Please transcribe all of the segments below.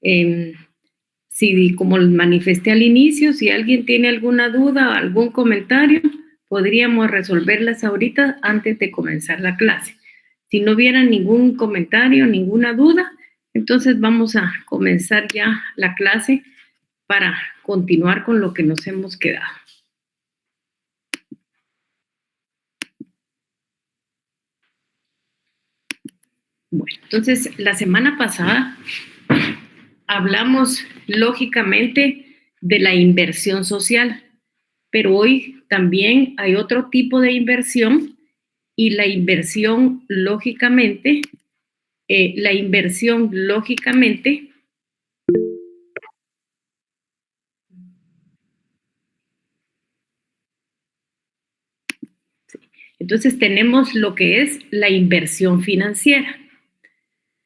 Si, como les manifesté al inicio, si alguien tiene alguna duda o algún comentario, podríamos resolverlas ahorita antes de comenzar la clase. Si no hubiera ningún comentario, ninguna duda, entonces vamos a comenzar ya la clase para continuar con lo que nos hemos quedado. Bueno, entonces la semana pasada hablamos lógicamente de la inversión social, pero hoy también hay otro tipo de inversión y la inversión lógicamente, entonces tenemos lo que es la inversión financiera.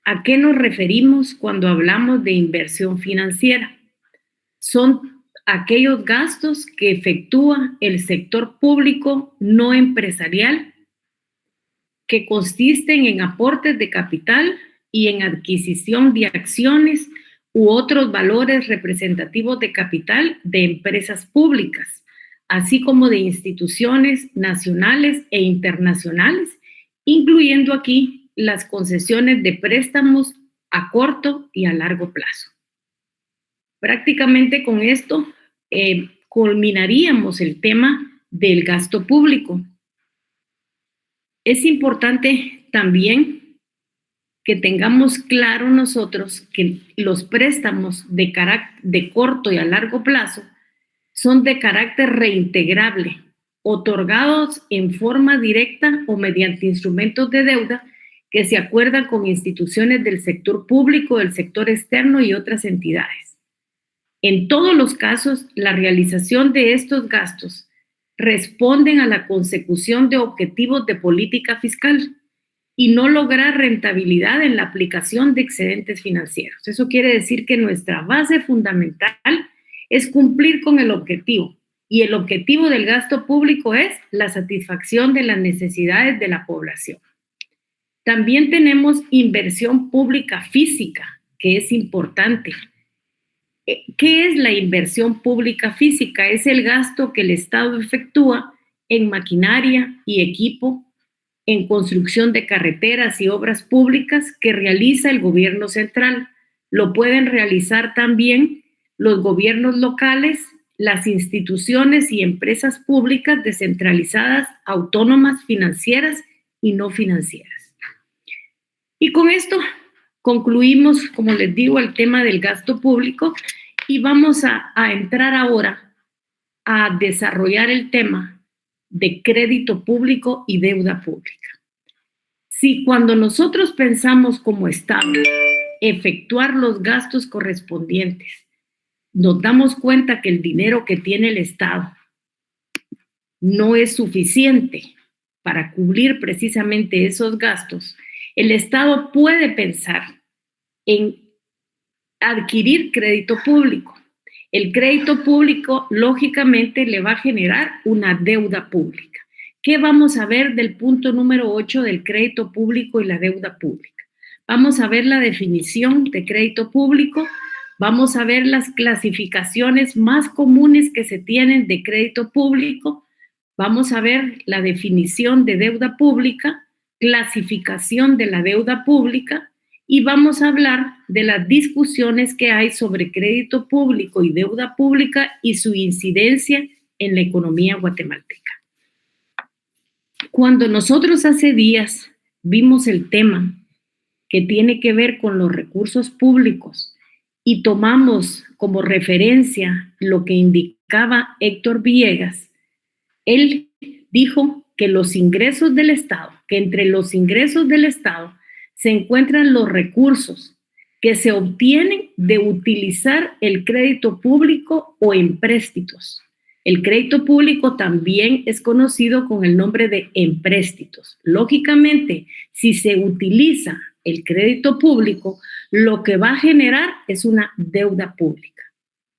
¿A qué nos referimos cuando hablamos de inversión financiera? Son aquellos gastos que efectúa el sector público no empresarial que consisten en aportes de capital y en adquisición de acciones u otros valores representativos de capital de empresas públicas, así como de instituciones nacionales e internacionales, incluyendo aquí las concesiones de préstamos a corto y a largo plazo. Prácticamente con esto culminaríamos el tema del gasto público. Es importante también que tengamos claro nosotros que los préstamos de corto y a largo plazo son de carácter reintegrable, otorgados en forma directa o mediante instrumentos de deuda que se acuerdan con instituciones del sector público, del sector externo y otras entidades. En todos los casos, la realización de estos gastos responden a la consecución de objetivos de política fiscal y no lograr rentabilidad en la aplicación de excedentes financieros. Eso quiere decir que nuestra base fundamental es cumplir con el objetivo, y el objetivo del gasto público es la satisfacción de las necesidades de la población. También tenemos inversión pública física, que es importante. ¿Qué es la inversión pública física? Es el gasto que el Estado efectúa en maquinaria y equipo, en construcción de carreteras y obras públicas que realiza el gobierno central. Lo pueden realizar también los gobiernos locales, las instituciones y empresas públicas descentralizadas, autónomas, financieras y no financieras. Y con esto concluimos, como les digo, el tema del gasto público y vamos a entrar ahora a desarrollar el tema de crédito público y deuda pública. Si cuando nosotros pensamos como Estado efectuar los gastos correspondientes, nos damos cuenta que el dinero que tiene el Estado no es suficiente para cubrir precisamente esos gastos, el Estado puede pensar en adquirir crédito público. El crédito público, lógicamente, le va a generar una deuda pública. ¿Qué vamos a ver del punto número 8 del crédito público y la deuda pública? Vamos a ver la definición de crédito público, vamos a ver las clasificaciones más comunes que se tienen de crédito público, vamos a ver la definición de deuda pública, clasificación de la deuda pública, y vamos a hablar de las discusiones que hay sobre crédito público y deuda pública y su incidencia en la economía guatemalteca. Cuando nosotros hace días vimos el tema que tiene que ver con los recursos públicos y tomamos como referencia lo que indicaba Héctor Villegas, él dijo que los ingresos del Estado, que entre los ingresos del Estado se encuentran los recursos que se obtienen de utilizar el crédito público o empréstitos. El crédito público también es conocido con el nombre de empréstitos. Lógicamente, si se utiliza el crédito público, lo que va a generar es una deuda pública.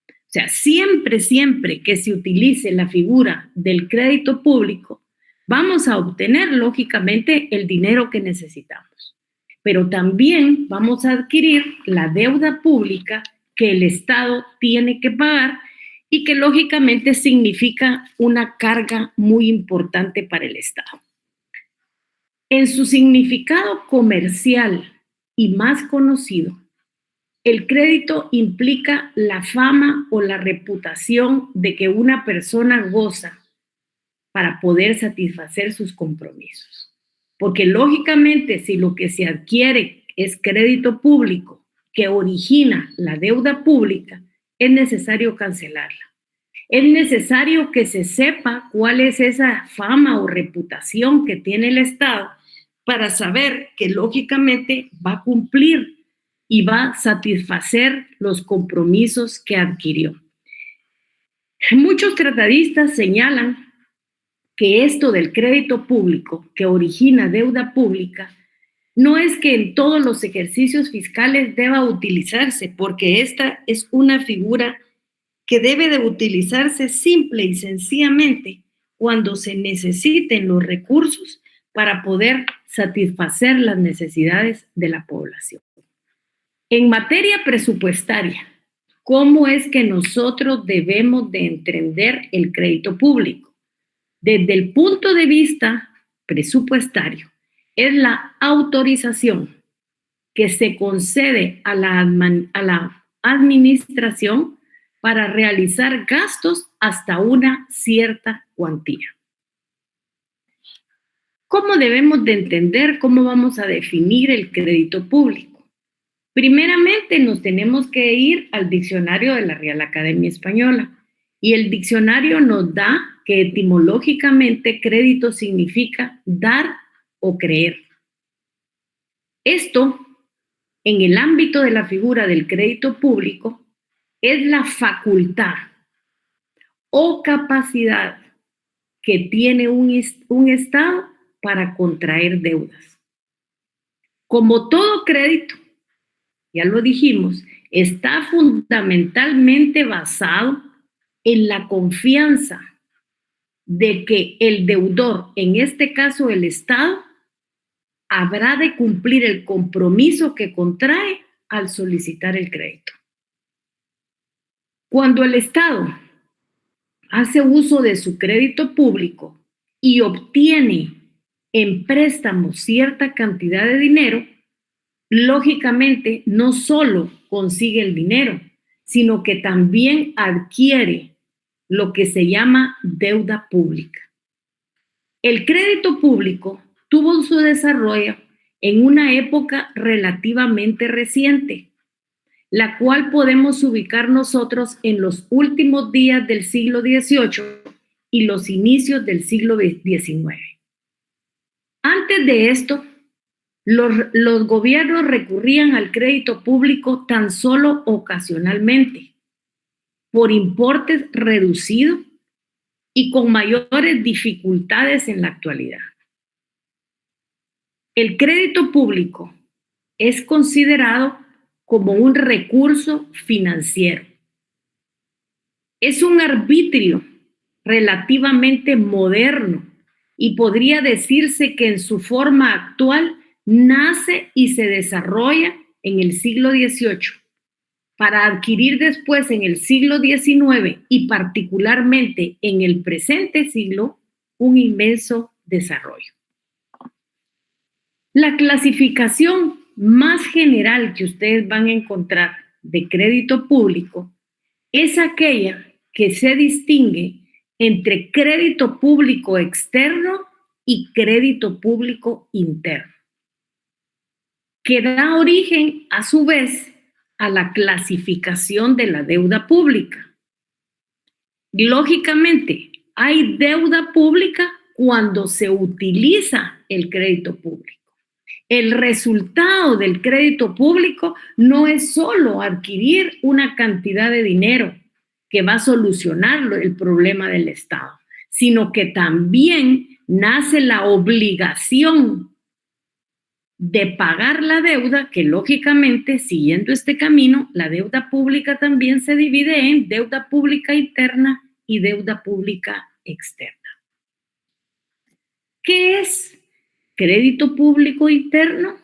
O sea, siempre que se utilice la figura del crédito público, vamos a obtener, lógicamente, el dinero que necesitamos. pero también vamos a adquirir la deuda pública que el Estado tiene que pagar y que lógicamente significa una carga muy importante para el Estado. En su significado comercial y más conocido, el crédito implica la fama o la reputación de que una persona goza para poder satisfacer sus compromisos. Porque lógicamente, si lo que se adquiere es crédito público que origina la deuda pública, es necesario cancelarla. Es necesario que se sepa cuál es esa fama o reputación que tiene el Estado para saber que lógicamente va a cumplir y va a satisfacer los compromisos que adquirió. Muchos tratadistas señalan que esto del crédito público que origina deuda pública no es que en todos los ejercicios fiscales deba utilizarse, porque esta es una figura que debe de utilizarse simple y sencillamente cuando se necesiten los recursos para poder satisfacer las necesidades de la población. En materia presupuestaria, ¿cómo es que nosotros debemos de entender el crédito público? Desde el punto de vista presupuestario, es la autorización que se concede a la administración para realizar gastos hasta una cierta cuantía. ¿Cómo debemos de entender, cómo vamos a definir el crédito público? Primeramente nos tenemos que ir al diccionario de la Real Academia Española y el diccionario nos da que etimológicamente crédito significa dar o creer. Esto, en el ámbito de la figura del crédito público, es la facultad o capacidad que tiene un Estado para contraer deudas. Como todo crédito, ya lo dijimos, está fundamentalmente basado en la confianza de que el deudor, en este caso el Estado, habrá de cumplir el compromiso que contrae al solicitar el crédito. Cuando el Estado hace uso de su crédito público y obtiene en préstamo cierta cantidad de dinero, lógicamente no solo consigue el dinero, sino que también adquiere lo que se llama deuda pública. El crédito público tuvo su desarrollo en una época relativamente reciente, la cual podemos ubicar nosotros en los últimos días del siglo XVIII y los inicios del siglo XIX. Antes de esto, los gobiernos recurrían al crédito público tan solo ocasionalmente, por importes reducidos y con mayores dificultades en la actualidad. El crédito público es considerado como un recurso financiero. Es un arbitrio relativamente moderno y podría decirse que en su forma actual nace y se desarrolla en el siglo XVIII para adquirir después en el siglo XIX y particularmente en el presente siglo un inmenso desarrollo. La clasificación más general que ustedes van a encontrar de crédito público es aquella que se distingue entre crédito público externo y crédito público interno, que da origen a su vez a la clasificación de la deuda pública. Lógicamente, hay deuda pública cuando se utiliza el crédito público. El resultado del crédito público no es solo adquirir una cantidad de dinero que va a solucionar el problema del Estado, sino que también nace la obligación de pagar la deuda, que lógicamente, siguiendo este camino, la deuda pública también se divide en deuda pública interna y deuda pública externa. ¿Qué es crédito público interno?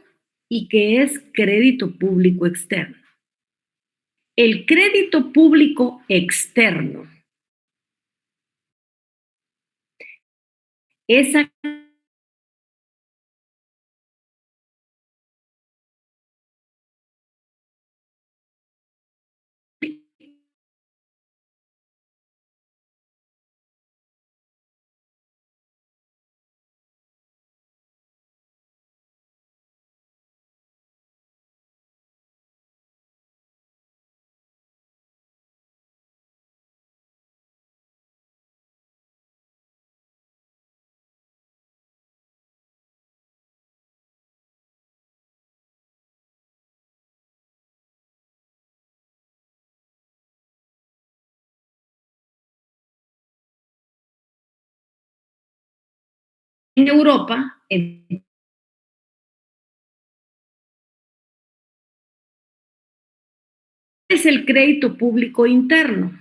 y qué es crédito público externo. El crédito público externo es en Europa, es el crédito público interno.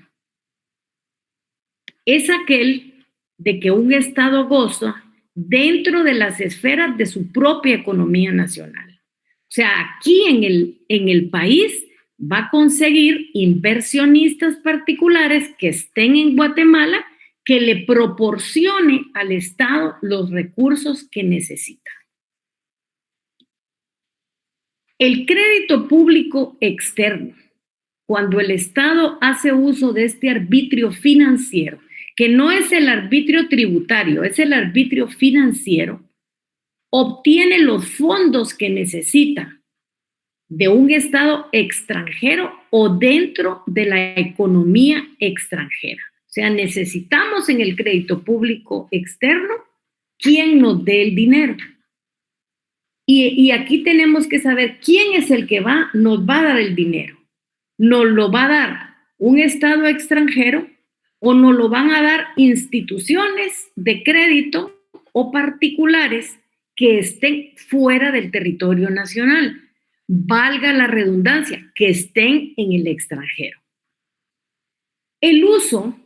Es aquel de que un Estado goza dentro de las esferas de su propia economía nacional. O sea, aquí en el país va a conseguir inversionistas particulares que estén en Guatemala que le proporcione al Estado los recursos que necesita. El crédito público externo, cuando el Estado hace uso de este arbitrio financiero, que no es el arbitrio tributario, es el arbitrio financiero, obtiene los fondos que necesita de un Estado extranjero o dentro de la economía extranjera. O sea, necesitamos en el crédito público externo quien nos dé el dinero. Y aquí tenemos que saber quién es el que nos va a dar el dinero. ¿Nos lo va a dar un Estado extranjero o nos lo van a dar instituciones de crédito o particulares que estén fuera del territorio nacional? Valga la redundancia, que estén en el extranjero. El uso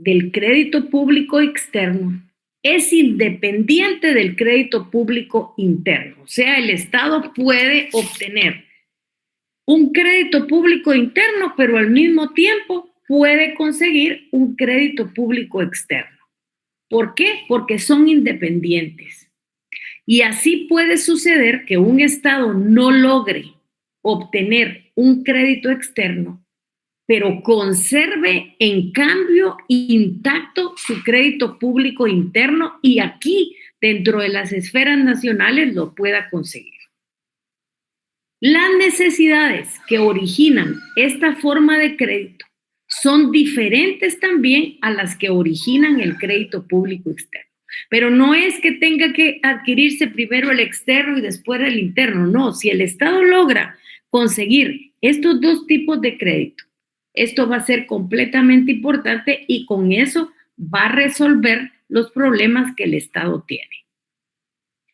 del crédito público externo es independiente del crédito público interno. O sea, el Estado puede obtener un crédito público interno, pero al mismo tiempo puede conseguir un crédito público externo. ¿Por qué? Porque son independientes. Y así puede suceder que un Estado no logre obtener un crédito externo, pero conserve en cambio intacto su crédito público interno y aquí, dentro de las esferas nacionales, lo pueda conseguir. Las necesidades que originan esta forma de crédito son diferentes también a las que originan el crédito público externo. Pero no es que tenga que adquirirse primero el externo y después el interno, no. Si el Estado logra conseguir estos dos tipos de crédito, esto va a ser completamente importante y con eso va a resolver los problemas que el Estado tiene.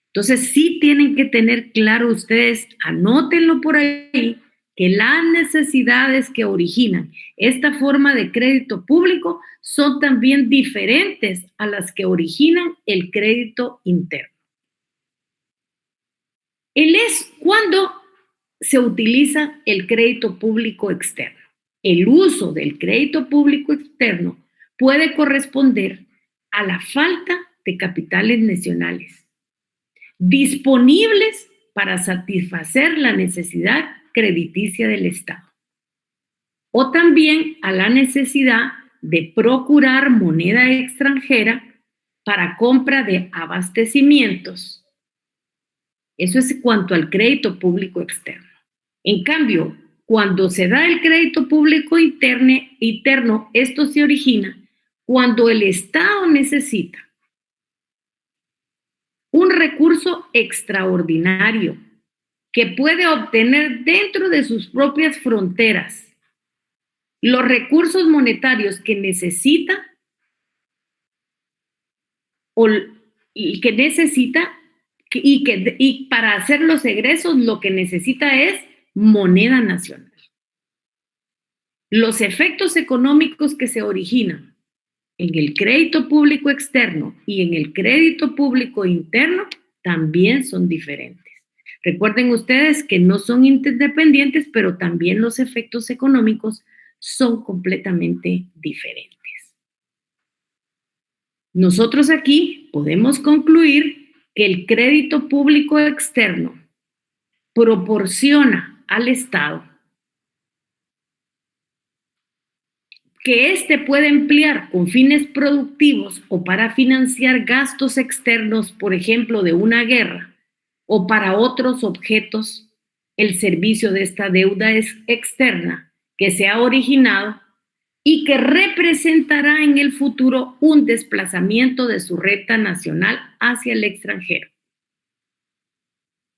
Entonces, sí tienen que tener claro ustedes, anótenlo por ahí, que las necesidades que originan esta forma de crédito público son también diferentes a las que originan el crédito interno. ¿Cuándo se utiliza el crédito público externo? El uso del crédito público externo puede corresponder a la falta de capitales nacionales disponibles para satisfacer la necesidad crediticia del Estado, o también a la necesidad de procurar moneda extranjera para compra de abastecimientos. Eso es cuanto al crédito público externo. En cambio, cuando se da el crédito público interno, esto se origina cuando el Estado necesita un recurso extraordinario que puede obtener dentro de sus propias fronteras los recursos monetarios que necesita y para hacer los egresos lo que necesita es moneda nacional. Los efectos económicos que se originan en el crédito público externo y en el crédito público interno también son diferentes. Recuerden ustedes que no son interdependientes, pero también los efectos económicos son completamente diferentes. Nosotros aquí podemos concluir que el crédito público externo proporciona al Estado que éste puede emplear con fines productivos o para financiar gastos externos, por ejemplo, de una guerra, o para otros objetos, el servicio de esta deuda externa que se ha originado y que representará en el futuro un desplazamiento de su renta nacional hacia el extranjero.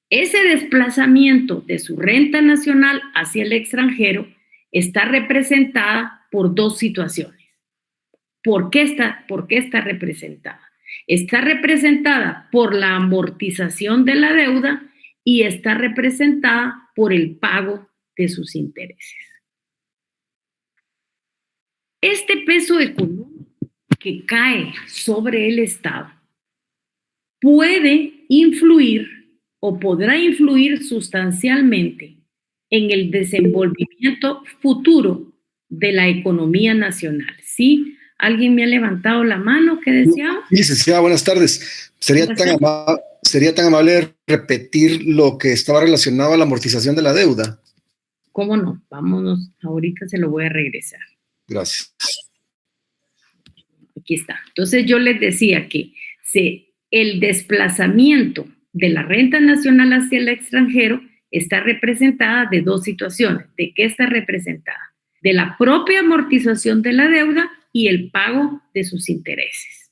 Ese desplazamiento de su renta nacional hacia el extranjero está representada por dos situaciones. ¿Por qué está representada? Está representada por la amortización de la deuda y está representada por el pago de sus intereses. Este peso económico que cae sobre el Estado puede influir o podrá influir sustancialmente en el desenvolvimiento futuro de la economía nacional. ¿Sí? ¿Alguien me ha levantado la mano? ¿Qué deseaba? Licenciada, buenas tardes. ¿Sería tan amable de repetir lo que estaba relacionado a la amortización de la deuda? ¿Cómo no? Vámonos, ahorita se lo voy a regresar. Gracias. Aquí está. Entonces yo les decía que el desplazamiento de la renta nacional hacia el extranjero está representada de dos situaciones. ¿De qué está representada? De la propia amortización de la deuda y el pago de sus intereses.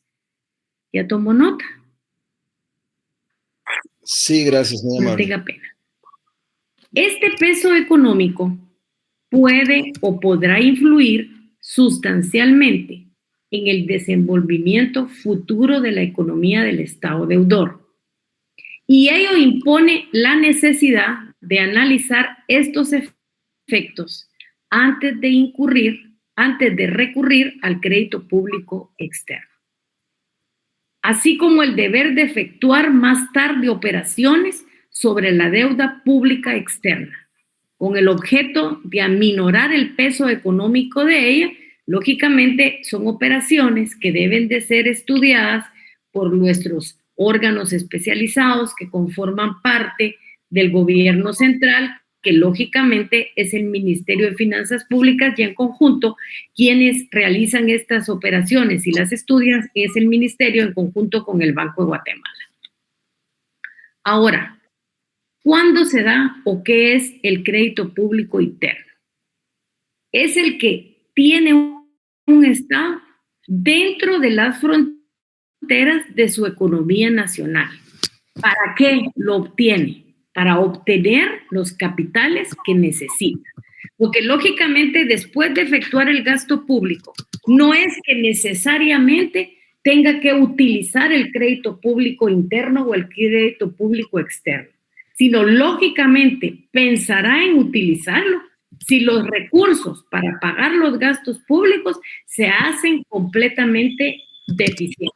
¿Ya tomó nota? Sí, gracias, muy amable. No tenga pena. Este peso económico puede o podrá influir sustancialmente en el desenvolvimiento futuro de la economía del Estado deudor. Y ello impone la necesidad de analizar estos efectos antes de recurrir al crédito público externo, así como el deber de efectuar más tarde operaciones sobre la deuda pública externa, con el objeto de aminorar el peso económico de ella. Lógicamente, son operaciones que deben de ser estudiadas por nuestros órganos especializados que conforman parte del gobierno central, que lógicamente es el Ministerio de Finanzas Públicas, y en conjunto quienes realizan estas operaciones y las estudian es el Ministerio en conjunto con el Banco de Guatemala. Ahora, ¿cuándo se da o qué es el crédito público interno? Es el que tiene un Estado dentro de las fronteras de su economía nacional. ¿Para qué lo obtiene? Para obtener los capitales que necesita. Porque lógicamente después de efectuar el gasto público, no es que necesariamente tenga que utilizar el crédito público interno o el crédito público externo, sino lógicamente pensará en utilizarlo si los recursos para pagar los gastos públicos se hacen completamente deficientes.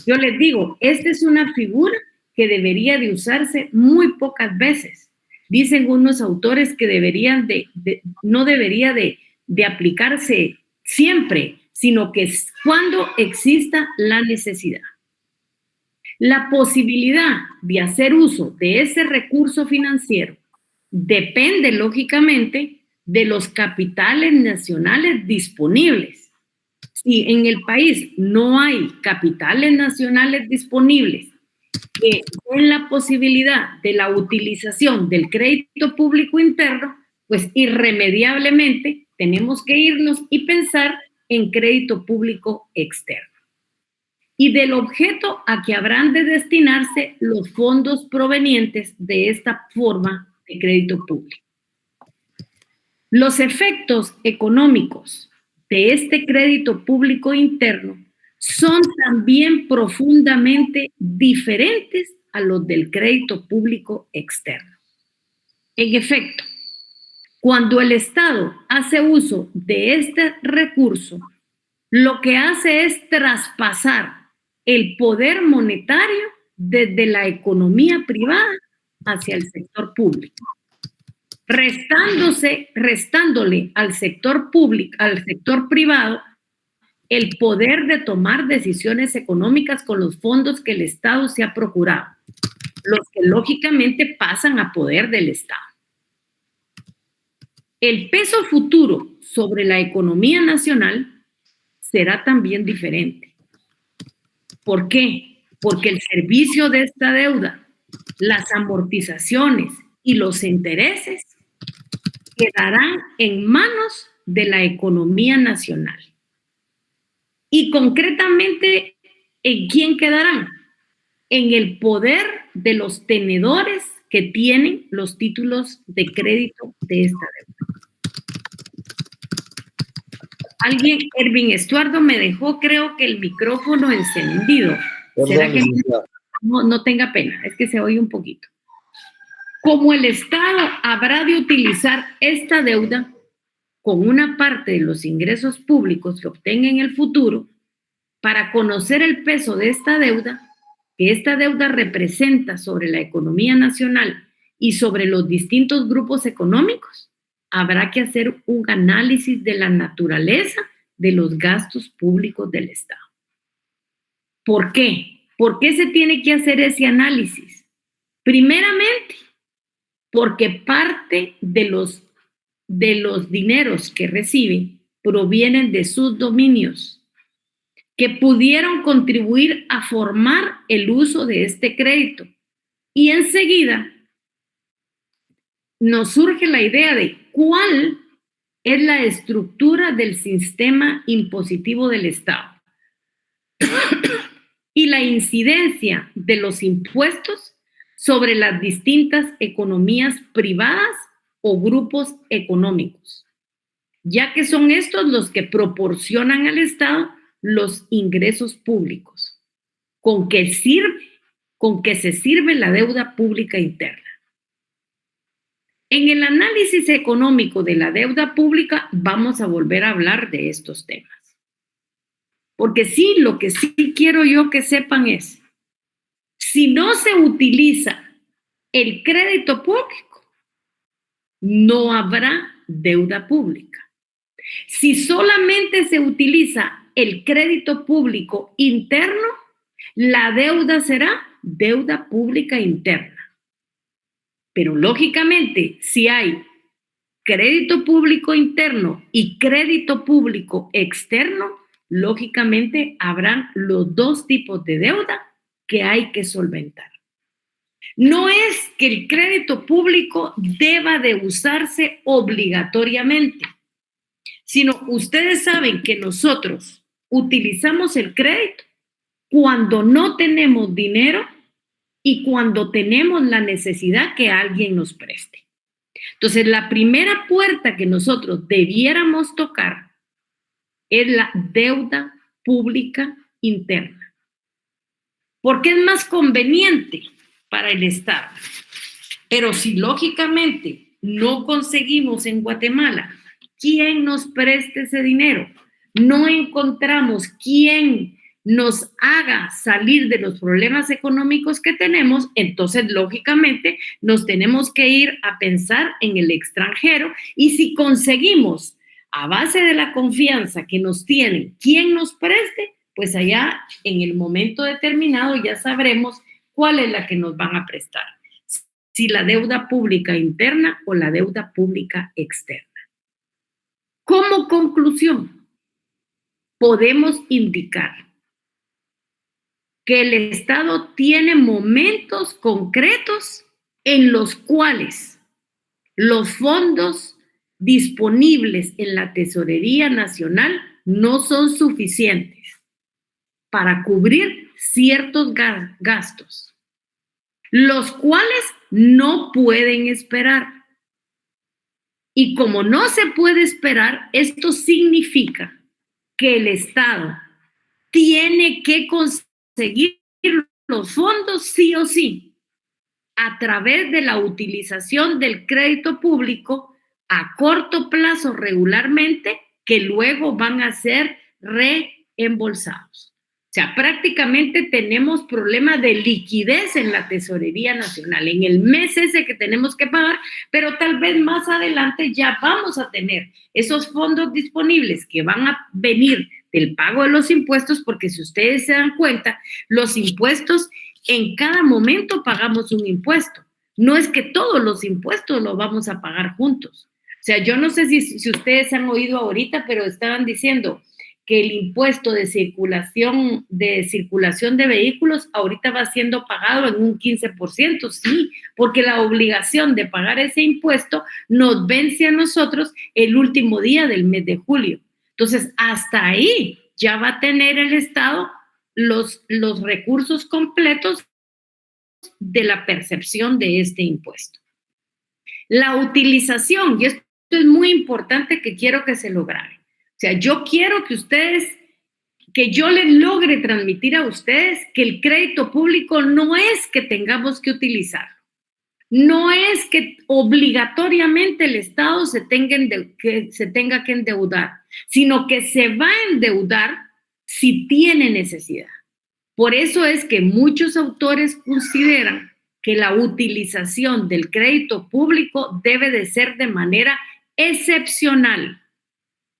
Yo les digo, esta es una figura que debería de usarse muy pocas veces. Dicen unos autores que no debería de aplicarse siempre, sino que es cuando exista la necesidad. La posibilidad de hacer uso de ese recurso financiero depende, lógicamente, de los capitales nacionales disponibles. Si en el país no hay capitales nacionales disponibles que den la posibilidad de la utilización del crédito público interno, pues irremediablemente tenemos que irnos y pensar en crédito público externo. Y del objeto a que habrán de destinarse los fondos provenientes de esta forma de crédito público. Los efectos económicos de este crédito público interno son también profundamente diferentes a los del crédito público externo. En efecto, cuando el Estado hace uso de este recurso, lo que hace es traspasar el poder monetario desde la economía privada hacia el sector público, restándole al sector público, al sector privado, el poder de tomar decisiones económicas con los fondos que el Estado se ha procurado, los que lógicamente pasan a poder del Estado. El peso futuro sobre la economía nacional será también diferente. ¿Por qué? Porque el servicio de esta deuda, las amortizaciones y los intereses quedarán en manos de la economía nacional. Y concretamente, ¿en quién quedarán? En el poder de los tenedores que tienen los títulos de crédito de esta deuda. Alguien, Erwin Estuardo, me dejó, creo que el micrófono encendido. ¿Será que no tenga pena? Es que se oye un poquito. Como el Estado habrá de utilizar esta deuda con una parte de los ingresos públicos que obtenga en el futuro para conocer el peso de esta deuda, que esta deuda representa sobre la economía nacional y sobre los distintos grupos económicos, habrá que hacer un análisis de la naturaleza de los gastos públicos del Estado. ¿Por qué? ¿Por qué se tiene que hacer ese análisis? Primeramente, porque parte de los dineros que reciben provienen de sus dominios, que pudieron contribuir a formar el uso de este crédito. Y enseguida nos surge la idea de cuál es la estructura del sistema impositivo del Estado y la incidencia de los impuestos sobre las distintas economías privadas o grupos económicos, ya que son estos los que proporcionan al Estado los ingresos públicos, con que se sirve la deuda pública interna. En el análisis económico de la deuda pública vamos a volver a hablar de estos temas. Porque sí, lo que sí quiero yo que sepan es, si no se utiliza el crédito público, no habrá deuda pública. Si solamente se utiliza el crédito público interno, la deuda será deuda pública interna. Pero lógicamente, si hay crédito público interno y crédito público externo, lógicamente habrán los dos tipos de deuda que hay que solventar. No es que el crédito público deba de usarse obligatoriamente, sino ustedes saben que nosotros utilizamos el crédito cuando no tenemos dinero y cuando tenemos la necesidad que alguien nos preste. Entonces, la primera puerta que nosotros debiéramos tocar es la deuda pública interna, porque es más conveniente para el Estado. Pero si lógicamente no conseguimos en Guatemala quién nos preste ese dinero, no encontramos quién nos haga salir de los problemas económicos que tenemos, entonces lógicamente nos tenemos que ir a pensar en el extranjero, y si conseguimos a base de la confianza que nos tienen quién nos preste, pues allá en el momento determinado ya sabremos cuál es la que nos van a prestar, si la deuda pública interna o la deuda pública externa. Como conclusión, podemos indicar que el Estado tiene momentos concretos en los cuales los fondos disponibles en la Tesorería Nacional no son suficientes para cubrir ciertos gastos, los cuales no pueden esperar. Y como no se puede esperar, esto significa que el Estado tiene que conseguir los fondos sí o sí a través de la utilización del crédito público a corto plazo regularmente, que luego van a ser reembolsados. sea, prácticamente tenemos problemas de liquidez en la Tesorería Nacional, en el mes ese que tenemos que pagar, pero tal vez más adelante ya vamos a tener esos fondos disponibles que van a venir del pago de los impuestos, porque si ustedes se dan cuenta, los impuestos, en cada momento pagamos un impuesto. No es que todos los impuestos los vamos a pagar juntos. O sea, yo no sé si ustedes han oído ahorita, pero estaban diciendo que el impuesto de circulación de vehículos ahorita va siendo pagado en un 15%, sí, porque la obligación de pagar ese impuesto nos vence a nosotros el último día del mes de julio. Entonces, hasta ahí ya va a tener el Estado los recursos completos de la percepción de este impuesto. La utilización, y esto es muy importante que quiero que se lo graben. O sea, yo quiero que yo les logre transmitir a ustedes que el crédito público no es que tengamos que utilizarlo. No es que obligatoriamente el Estado se tenga que endeudar, sino que se va a endeudar si tiene necesidad. Por eso es que muchos autores consideran que la utilización del crédito público debe de ser de manera excepcional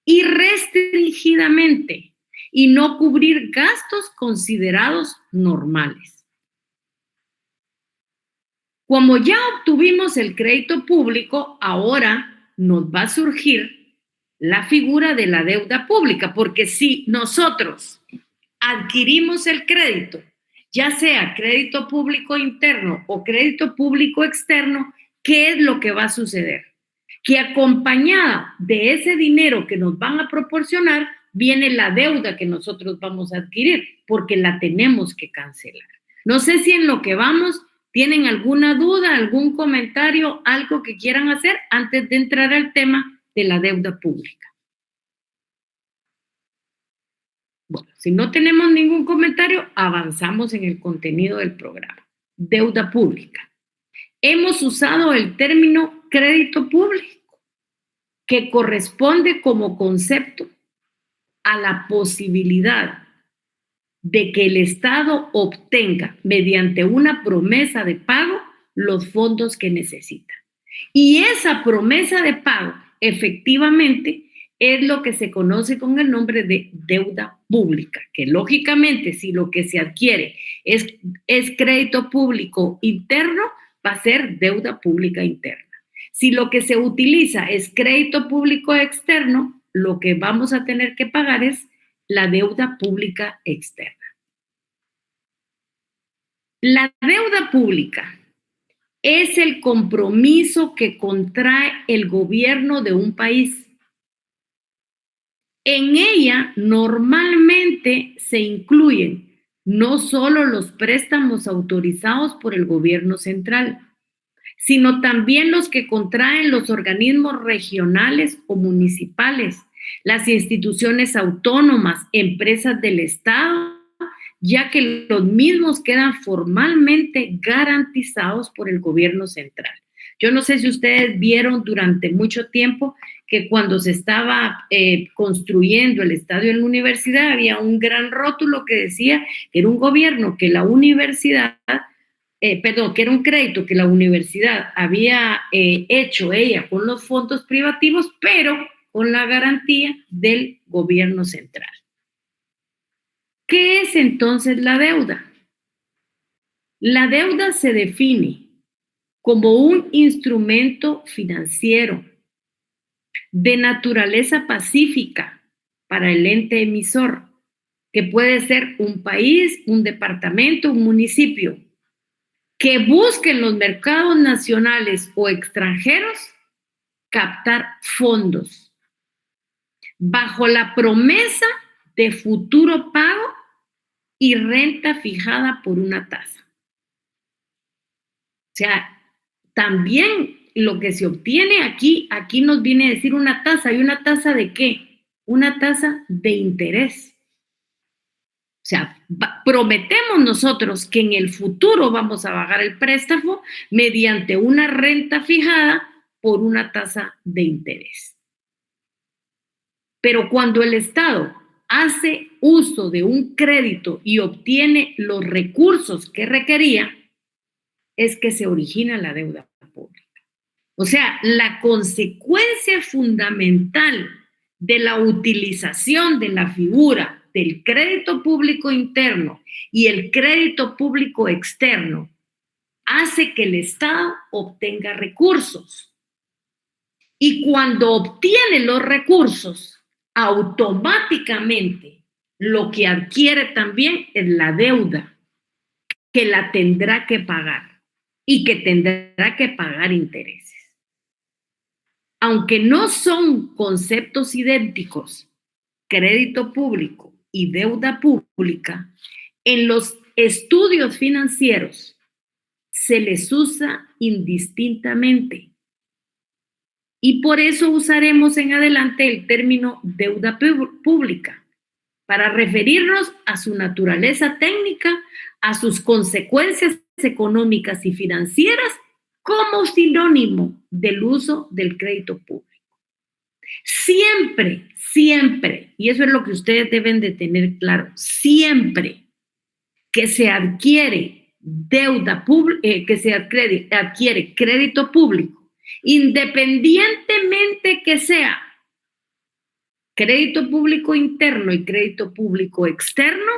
y restringidamente y no cubrir gastos considerados normales. Como ya obtuvimos el crédito público, ahora nos va a surgir la figura de la deuda pública, porque si nosotros adquirimos el crédito, ya sea crédito público interno o crédito público externo, ¿qué es lo que va a suceder? Que acompañada de ese dinero que nos van a proporcionar, viene la deuda que nosotros vamos a adquirir, porque la tenemos que cancelar. No sé si en lo que vamos tienen alguna duda, algún comentario, algo que quieran hacer antes de entrar al tema de la deuda pública. Bueno, si no tenemos ningún comentario, avanzamos en el contenido del programa. Deuda pública. Hemos usado el término crédito público, que corresponde como concepto a la posibilidad de que el Estado obtenga, mediante una promesa de pago, los fondos que necesita. Y esa promesa de pago, efectivamente, es lo que se conoce con el nombre de deuda pública, que lógicamente, si lo que se adquiere es crédito público interno, va a ser deuda pública interna. Si lo que se utiliza es crédito público externo, lo que vamos a tener que pagar es la deuda pública externa. La deuda pública es el compromiso que contrae el gobierno de un país. En ella normalmente se incluyen no solo los préstamos autorizados por el gobierno central, sino también los que contraen los organismos regionales o municipales, las instituciones autónomas, empresas del Estado, ya que los mismos quedan formalmente garantizados por el gobierno central. Yo no sé si ustedes vieron durante mucho tiempo que cuando se estaba construyendo el estadio en la universidad, había un gran rótulo que decía que era un gobierno que la universidad, que era un crédito que la universidad había hecho ella con los fondos privativos, pero con la garantía del gobierno central. ¿Qué es entonces la deuda? La deuda se define como un instrumento financiero de naturaleza pacífica para el ente emisor, que puede ser un país, un departamento, un municipio, que busque en los mercados nacionales o extranjeros captar fondos bajo la promesa de futuro pago y renta fijada por una tasa. O sea, también lo que se obtiene aquí nos viene a decir una tasa. ¿Y una tasa de qué? Una tasa de interés. O sea, prometemos nosotros que en el futuro vamos a pagar el préstamo mediante una renta fijada por una tasa de interés. Pero cuando el Estado hace uso de un crédito y obtiene los recursos que requería, es que se origina la deuda pública. O sea, la consecuencia fundamental de la utilización de la figura del crédito público interno y el crédito público externo hace que el Estado obtenga recursos. Y cuando obtiene los recursos, automáticamente lo que adquiere también es la deuda, que la tendrá que pagar y que tendrá que pagar intereses. Aunque no son conceptos idénticos, crédito público y deuda pública, en los estudios financieros se les usa indistintamente. Y por eso usaremos en adelante el término deuda pública, para referirnos a su naturaleza técnica, a sus consecuencias económicas y financieras, como sinónimo del uso del crédito público. Siempre, siempre, y eso es lo que ustedes deben de tener claro, siempre que se adquiere deuda pública, que se adquiere crédito público, independientemente que sea crédito público interno y crédito público externo,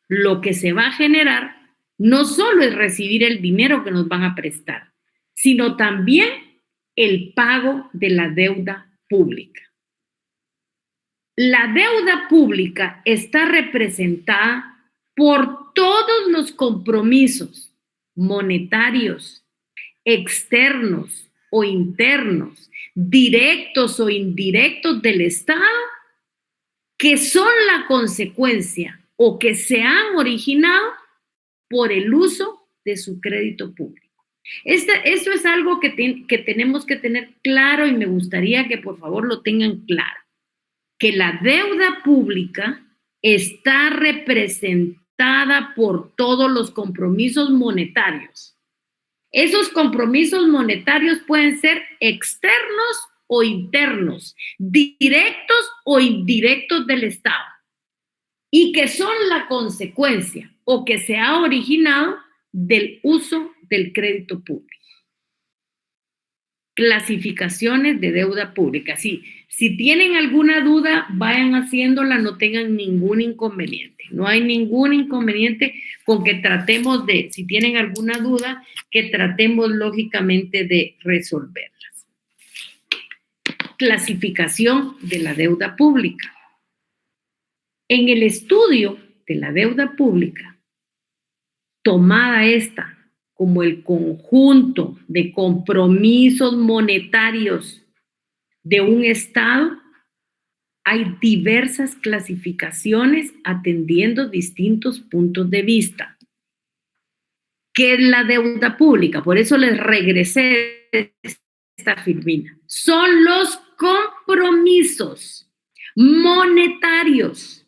lo que se va a generar no solo es recibir el dinero que nos van a prestar, sino también el pago de la deuda pública. La deuda pública está representada por todos los compromisos monetarios, externos o internos, directos o indirectos del Estado, que son la consecuencia o que se han originado por el uso de su crédito público. Eso es algo que tenemos que tener claro y me gustaría que por favor lo tengan claro, que la deuda pública está representada por todos los compromisos monetarios. Esos compromisos monetarios pueden ser externos o internos, directos o indirectos del Estado, y que son la consecuencia o que se ha originado del uso del crédito público. Clasificaciones de deuda pública. Si tienen alguna duda, vayan haciéndola, no tengan ningún inconveniente. No hay ningún inconveniente con que tratemos de, si tienen alguna duda, que tratemos lógicamente de resolverlas. Clasificación de la deuda pública. En el estudio de la deuda pública, tomada esta como el conjunto de compromisos monetarios de un Estado, hay diversas clasificaciones atendiendo distintos puntos de vista. ¿Qué es la deuda pública? Por eso les regresé esta firmina. Son los compromisos monetarios,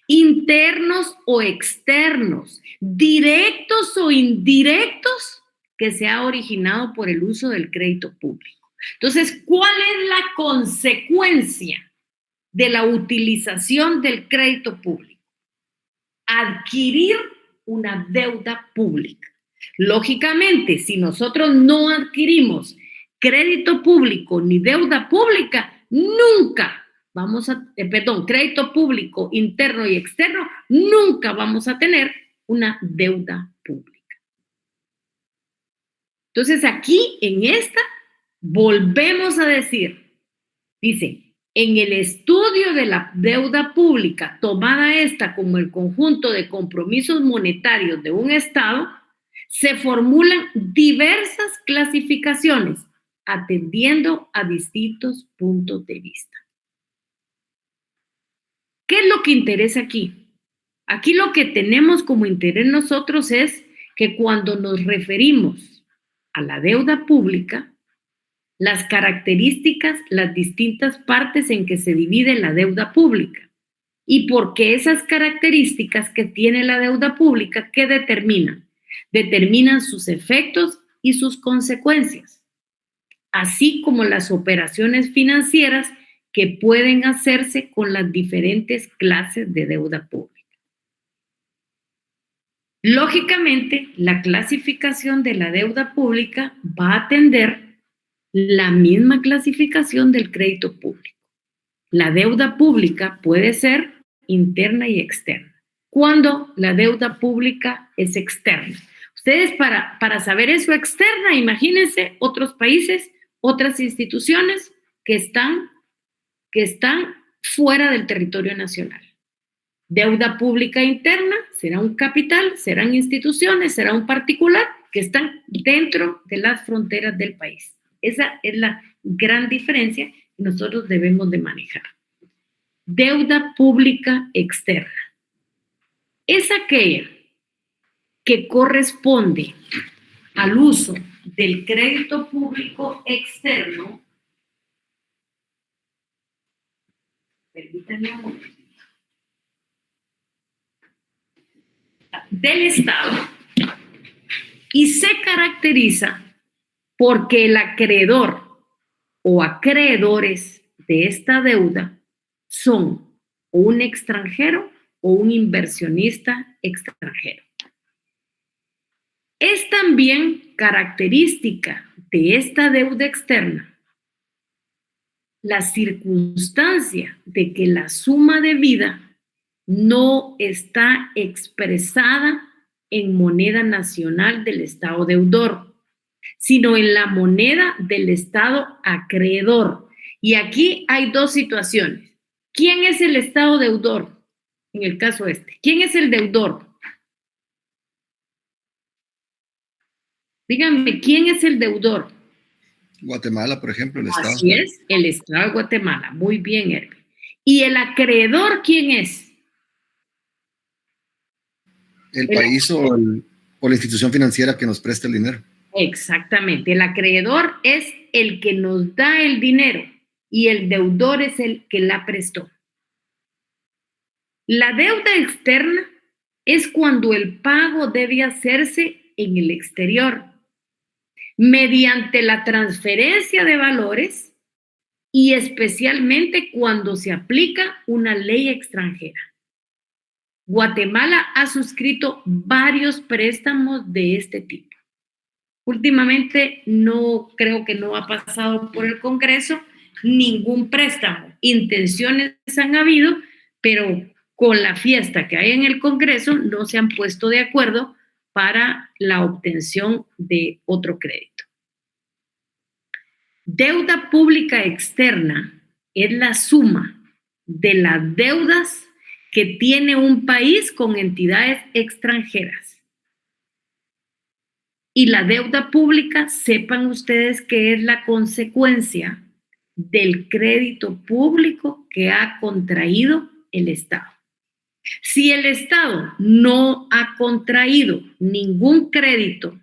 internos o externos, directos o indirectos, que se ha originado por el uso del crédito público. Entonces, ¿cuál es la consecuencia de la utilización del crédito público? Adquirir una deuda pública. Lógicamente, si nosotros no adquirimos crédito público ni deuda pública, nunca crédito público interno y externo, nunca vamos a tener una deuda pública. Entonces aquí en esta volvemos a decir, dice, en el estudio de la deuda pública, tomada esta como el conjunto de compromisos monetarios de un Estado, se formulan diversas clasificaciones atendiendo a distintos puntos de vista. ¿Qué es lo que interesa aquí? Aquí lo que tenemos como interés nosotros es que cuando nos referimos a la deuda pública, las características, las distintas partes en que se divide la deuda pública y por qué esas características que tiene la deuda pública, ¿qué determinan? Determinan sus efectos y sus consecuencias, así como las operaciones financieras que pueden hacerse con las diferentes clases de deuda pública. Lógicamente, la clasificación de la deuda pública va a atender la misma clasificación del crédito público. La deuda pública puede ser interna y externa. ¿Cuándo la deuda pública es externa? Ustedes para saber eso externa, imagínense otros países, otras instituciones que están fuera del territorio nacional. Deuda pública interna será un capital, serán instituciones, será un particular que están dentro de las fronteras del país. Esa es la gran diferencia que nosotros debemos de manejar. Deuda pública externa es aquella que corresponde al uso del crédito público externo. Permítanme un momento. Del Estado y se caracteriza porque el acreedor o acreedores de esta deuda son un extranjero o un inversionista extranjero. Es también característica de esta deuda externa la circunstancia de que la suma debida no está expresada en moneda nacional del Estado deudor, sino en la moneda del Estado acreedor. Y aquí hay dos situaciones. ¿Quién es el Estado deudor? En el caso este. ¿Quién es el deudor? Díganme, ¿quién es el deudor? Guatemala, por ejemplo, el Estado. Así es, el Estado de Guatemala. Muy bien, Hervé. ¿Y el acreedor quién es? El país o la institución financiera que nos presta el dinero. Exactamente. El acreedor es el que nos da el dinero y el deudor es el que la prestó. La deuda externa es cuando el pago debe hacerse en el exterior mediante la transferencia de valores y especialmente cuando se aplica una ley extranjera. Guatemala ha suscrito varios préstamos de este tipo. Últimamente creo que no ha pasado por el Congreso ningún préstamo. Intenciones han habido, pero con la fiesta que hay en el Congreso no se han puesto de acuerdo para la obtención de otro crédito. Deuda pública externa es la suma de las deudas que tiene un país con entidades extranjeras. Y la deuda pública, sepan ustedes que es la consecuencia del crédito público que ha contraído el Estado. Si el Estado no ha contraído ningún crédito,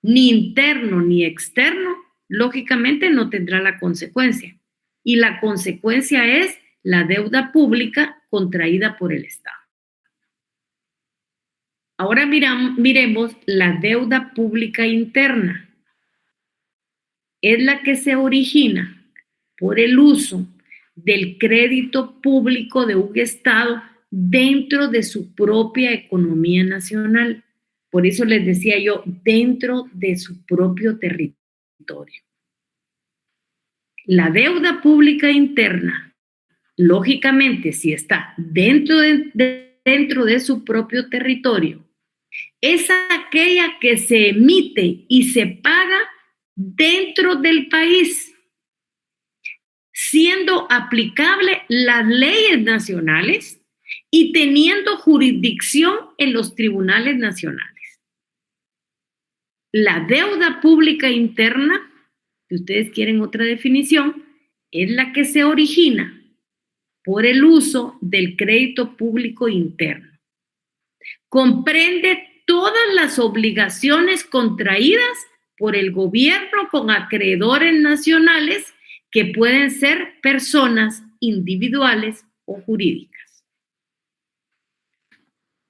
ni interno ni externo, lógicamente no tendrá la consecuencia. Y la consecuencia es la deuda pública contraída por el Estado. Ahora miremos la deuda pública interna. Es la que se origina por el uso del crédito público de un Estado dentro de su propia economía nacional. Por eso les decía yo, dentro de su propio territorio. La deuda pública interna, lógicamente, si está dentro de su propio territorio, es aquella que se emite y se paga dentro del país, siendo aplicable las leyes nacionales y teniendo jurisdicción en los tribunales nacionales. La deuda pública interna, si ustedes quieren otra definición, es la que se origina por el uso del crédito público interno. Comprende todas las obligaciones contraídas por el gobierno con acreedores nacionales que pueden ser personas individuales o jurídicas.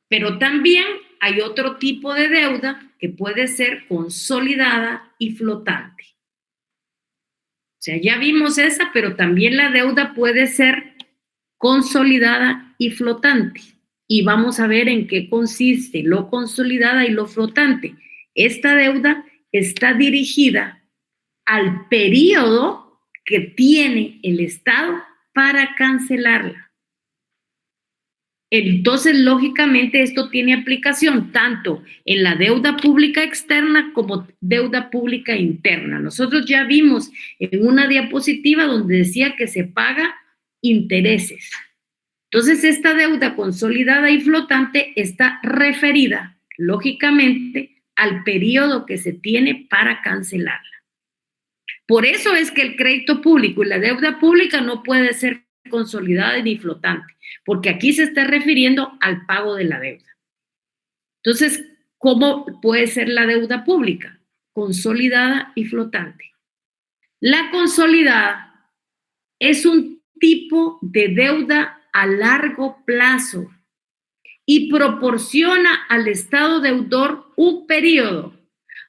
Pero también hay otro tipo de deuda que puede ser consolidada y flotante. sea, ya vimos esa, pero también la deuda puede ser consolidada y flotante. Y vamos a ver en qué consiste lo consolidada y lo flotante. Esta deuda está dirigida al periodo que tiene el Estado para cancelarla. Entonces, lógicamente, esto tiene aplicación tanto en la deuda pública externa como deuda pública interna. Nosotros ya vimos en una diapositiva donde decía que se paga intereses. Entonces, esta deuda consolidada y flotante está referida, lógicamente, al periodo que se tiene para cancelarla. Por eso es que el crédito público y la deuda pública no puede ser consolidada ni flotante, porque aquí se está refiriendo al pago de la deuda. Entonces, ¿cómo puede ser la deuda pública? Consolidada y flotante. La consolidada es un tipo de deuda a largo plazo y proporciona al Estado deudor un periodo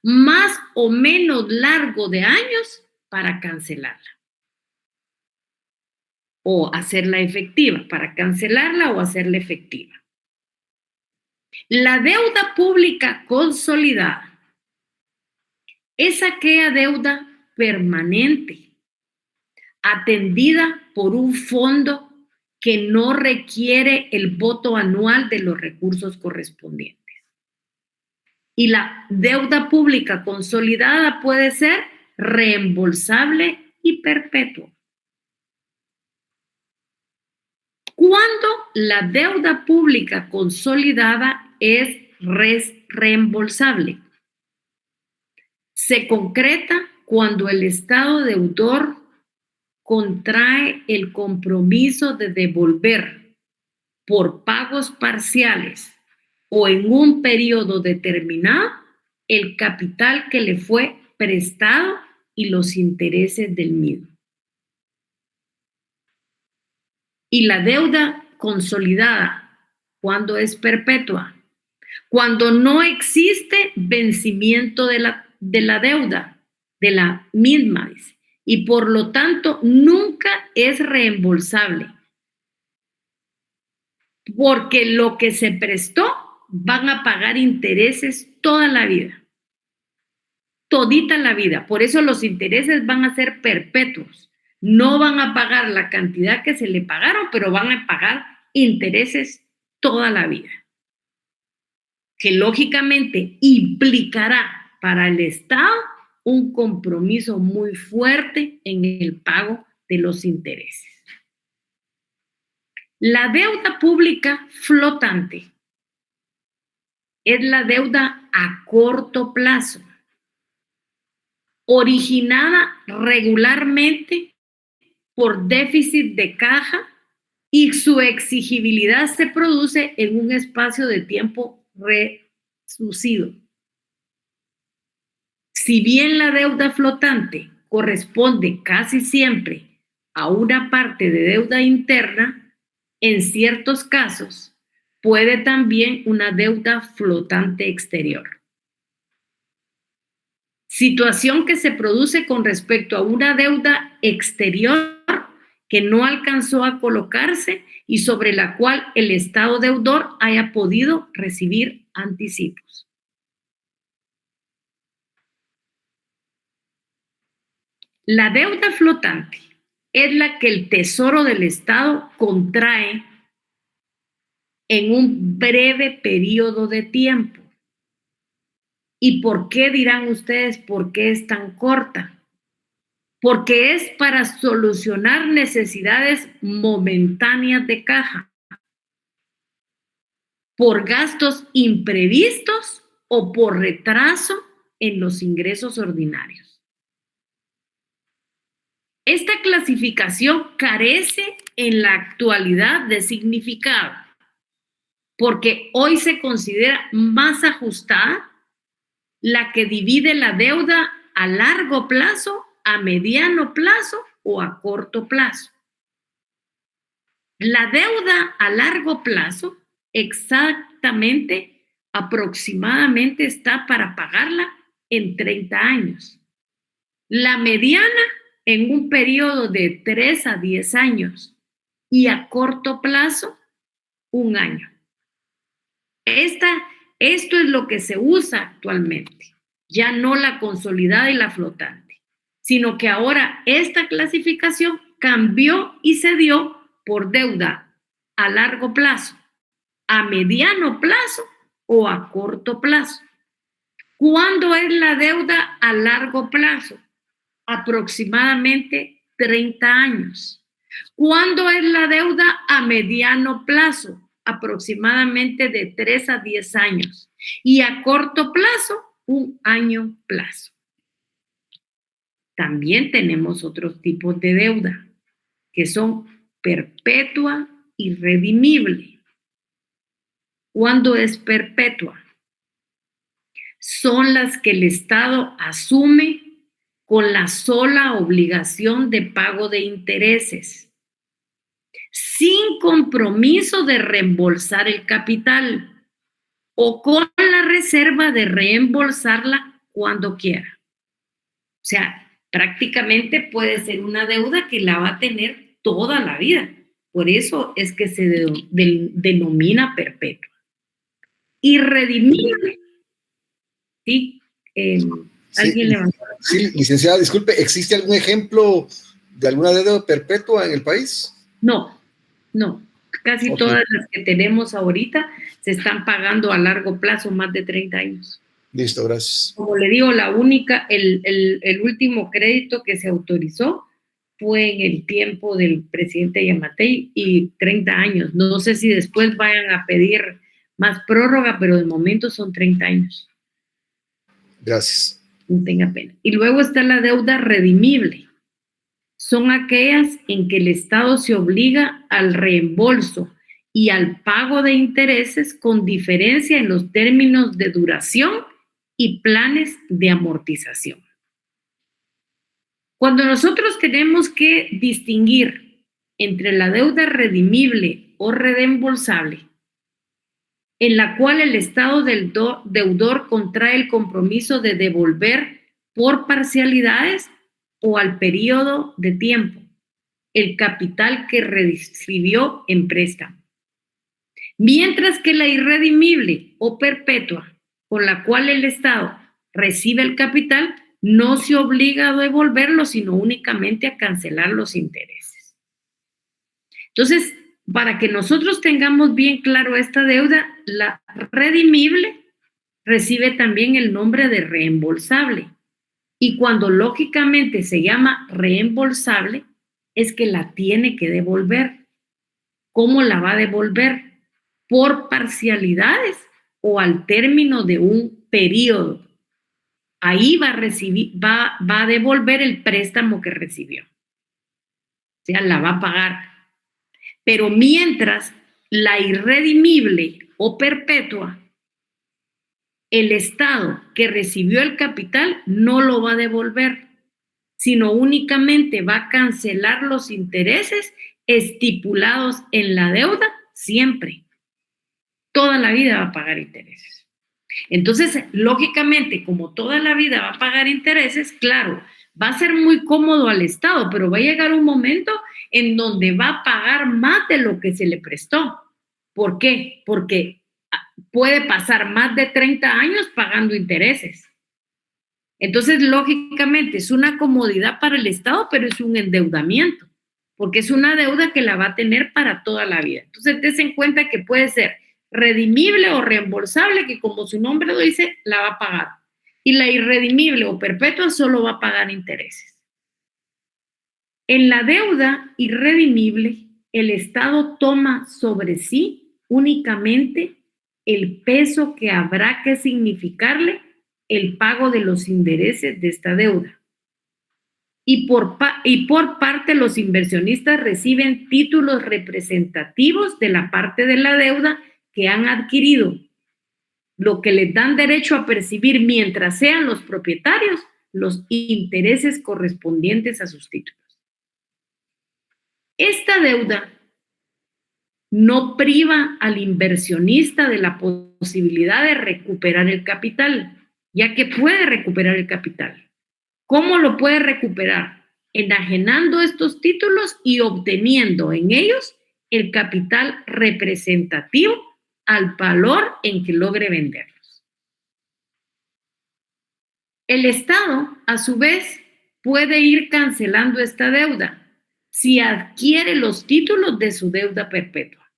más o menos largo de años para cancelarla o hacerla efectiva, para cancelarla o hacerla efectiva. La deuda pública consolidada es aquella deuda permanente, atendida por un fondo que no requiere el voto anual de los recursos correspondientes. Y la deuda pública consolidada puede ser reembolsable y perpetua. Cuando la deuda pública consolidada es reembolsable, se concreta cuando el Estado deudor contrae el compromiso de devolver por pagos parciales o en un periodo determinado el capital que le fue prestado y los intereses del mismo. Y la deuda consolidada, cuando es perpetua, cuando no existe vencimiento de la deuda, de la misma, dice, y por lo tanto nunca es reembolsable, porque lo que se prestó van a pagar intereses toda la vida, todita la vida. Por eso los intereses van a ser perpetuos. No van a pagar la cantidad que se le pagaron, pero van a pagar intereses toda la vida, que lógicamente implicará para el Estado un compromiso muy fuerte en el pago de los intereses. La deuda pública flotante es la deuda a corto plazo, originada regularmente por déficit de caja y su exigibilidad se produce en un espacio de tiempo reducido. Si bien la deuda flotante corresponde casi siempre a una parte de deuda interna, en ciertos casos puede también una deuda flotante exterior. Situación que se produce con respecto a una deuda exterior que no alcanzó a colocarse y sobre la cual el Estado deudor haya podido recibir anticipos. La deuda flotante es la que el Tesoro del Estado contrae en un breve periodo de tiempo. ¿Y por qué dirán ustedes por qué es tan corta? Porque es para solucionar necesidades momentáneas de caja, por gastos imprevistos o por retraso en los ingresos ordinarios. Esta clasificación carece en la actualidad de significado, porque hoy se considera más ajustada la que divide la deuda a largo plazo, a mediano plazo o a corto plazo. La deuda a largo plazo exactamente, aproximadamente está para pagarla en 30 años. La mediana en un periodo de 3 a 10 años y a corto plazo, 1 año. Esto es lo que se usa actualmente, ya no la consolidada y la flotante, sino que ahora esta clasificación cambió y se dio por deuda a largo plazo, a mediano plazo o a corto plazo. ¿Cuándo es la deuda a largo plazo? Aproximadamente 30 años. ¿Cuándo es la deuda a mediano plazo? Aproximadamente de 3 a 10 años. Y a corto plazo, 1 año plazo. También tenemos otros tipos de deuda, que son perpetua y redimible. ¿Cuándo es perpetua? Son las que el Estado asume con la sola obligación de pago de intereses, sin compromiso de reembolsar el capital o con la reserva de reembolsarla cuando quiera. O sea, prácticamente puede ser una deuda que la va a tener toda la vida. Por eso es que se denomina perpetua. Irredimible. ¿Sí? ¿Alguien levantó? Sí, licenciada, disculpe, ¿existe algún ejemplo de alguna deuda perpetua en el país? No. Casi todas las que tenemos ahorita se están pagando a largo plazo, más de 30 años. Listo, gracias. Como le digo, el último crédito que se autorizó fue en el tiempo del presidente Yamatei y 30 años. No sé si después vayan a pedir más prórroga, pero de momento son 30 años. Gracias. No tenga pena. Y luego está la deuda redimible. Son aquellas en que el Estado se obliga al reembolso y al pago de intereses con diferencia en los términos de duración y planes de amortización. Cuando nosotros tenemos que distinguir entre la deuda redimible o reembolsable, en la cual el Estado del deudor contrae el compromiso de devolver por parcialidades o al periodo de tiempo el capital que recibió en préstamo. Mientras que la irredimible o perpetua, con la cual el Estado recibe el capital, no se obliga a devolverlo, sino únicamente a cancelar los intereses. Entonces, para que nosotros tengamos bien claro esta deuda, la redimible recibe también el nombre de reembolsable. Y cuando lógicamente se llama reembolsable, es que la tiene que devolver. ¿Cómo la va a devolver? Por parcialidades o al término de un periodo. Ahí va a devolver el préstamo que recibió. O sea, la va a pagar. Pero mientras la irredimible o perpetua, el Estado que recibió el capital no lo va a devolver, sino únicamente va a cancelar los intereses estipulados en la deuda siempre. Toda la vida va a pagar intereses. Entonces, lógicamente, como toda la vida va a pagar intereses, claro, va a ser muy cómodo al Estado, pero va a llegar un momento en donde va a pagar más de lo que se le prestó. ¿Por qué? Porque puede pasar más de 30 años pagando intereses. Entonces, lógicamente, es una comodidad para el Estado, pero es un endeudamiento, porque es una deuda que la va a tener para toda la vida. Entonces, des en cuenta que puede ser redimible o reembolsable, que como su nombre lo dice, la va a pagar. Y la irredimible o perpetua solo va a pagar intereses. En la deuda irredimible, el Estado toma sobre sí únicamente el peso que habrá que significarle el pago de los intereses de esta deuda. Y por parte los inversionistas reciben títulos representativos de la parte de la deuda que han adquirido, lo que les dan derecho a percibir mientras sean los propietarios los intereses correspondientes a sus títulos. Esta deuda no priva al inversionista de la posibilidad de recuperar el capital, ya que puede recuperar el capital. ¿Cómo lo puede recuperar? enajenando estos títulos y obteniendo en ellos el capital representativo al valor en que logre venderlos. El Estado, a su vez, puede ir cancelando esta deuda si adquiere los títulos de su deuda perpetua.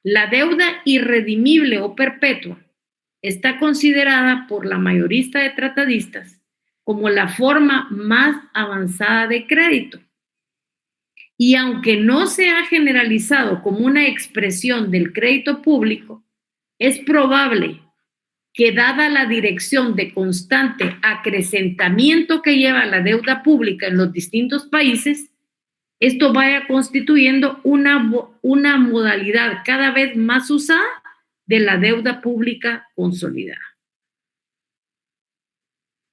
La deuda irredimible o perpetua está considerada por la mayorista de tratadistas como la forma más avanzada de crédito. Y aunque no se ha generalizado como una expresión del crédito público, es probable que, dada la dirección de constante acrecentamiento que lleva la deuda pública en los distintos países, esto vaya constituyendo una modalidad cada vez más usada de la deuda pública consolidada.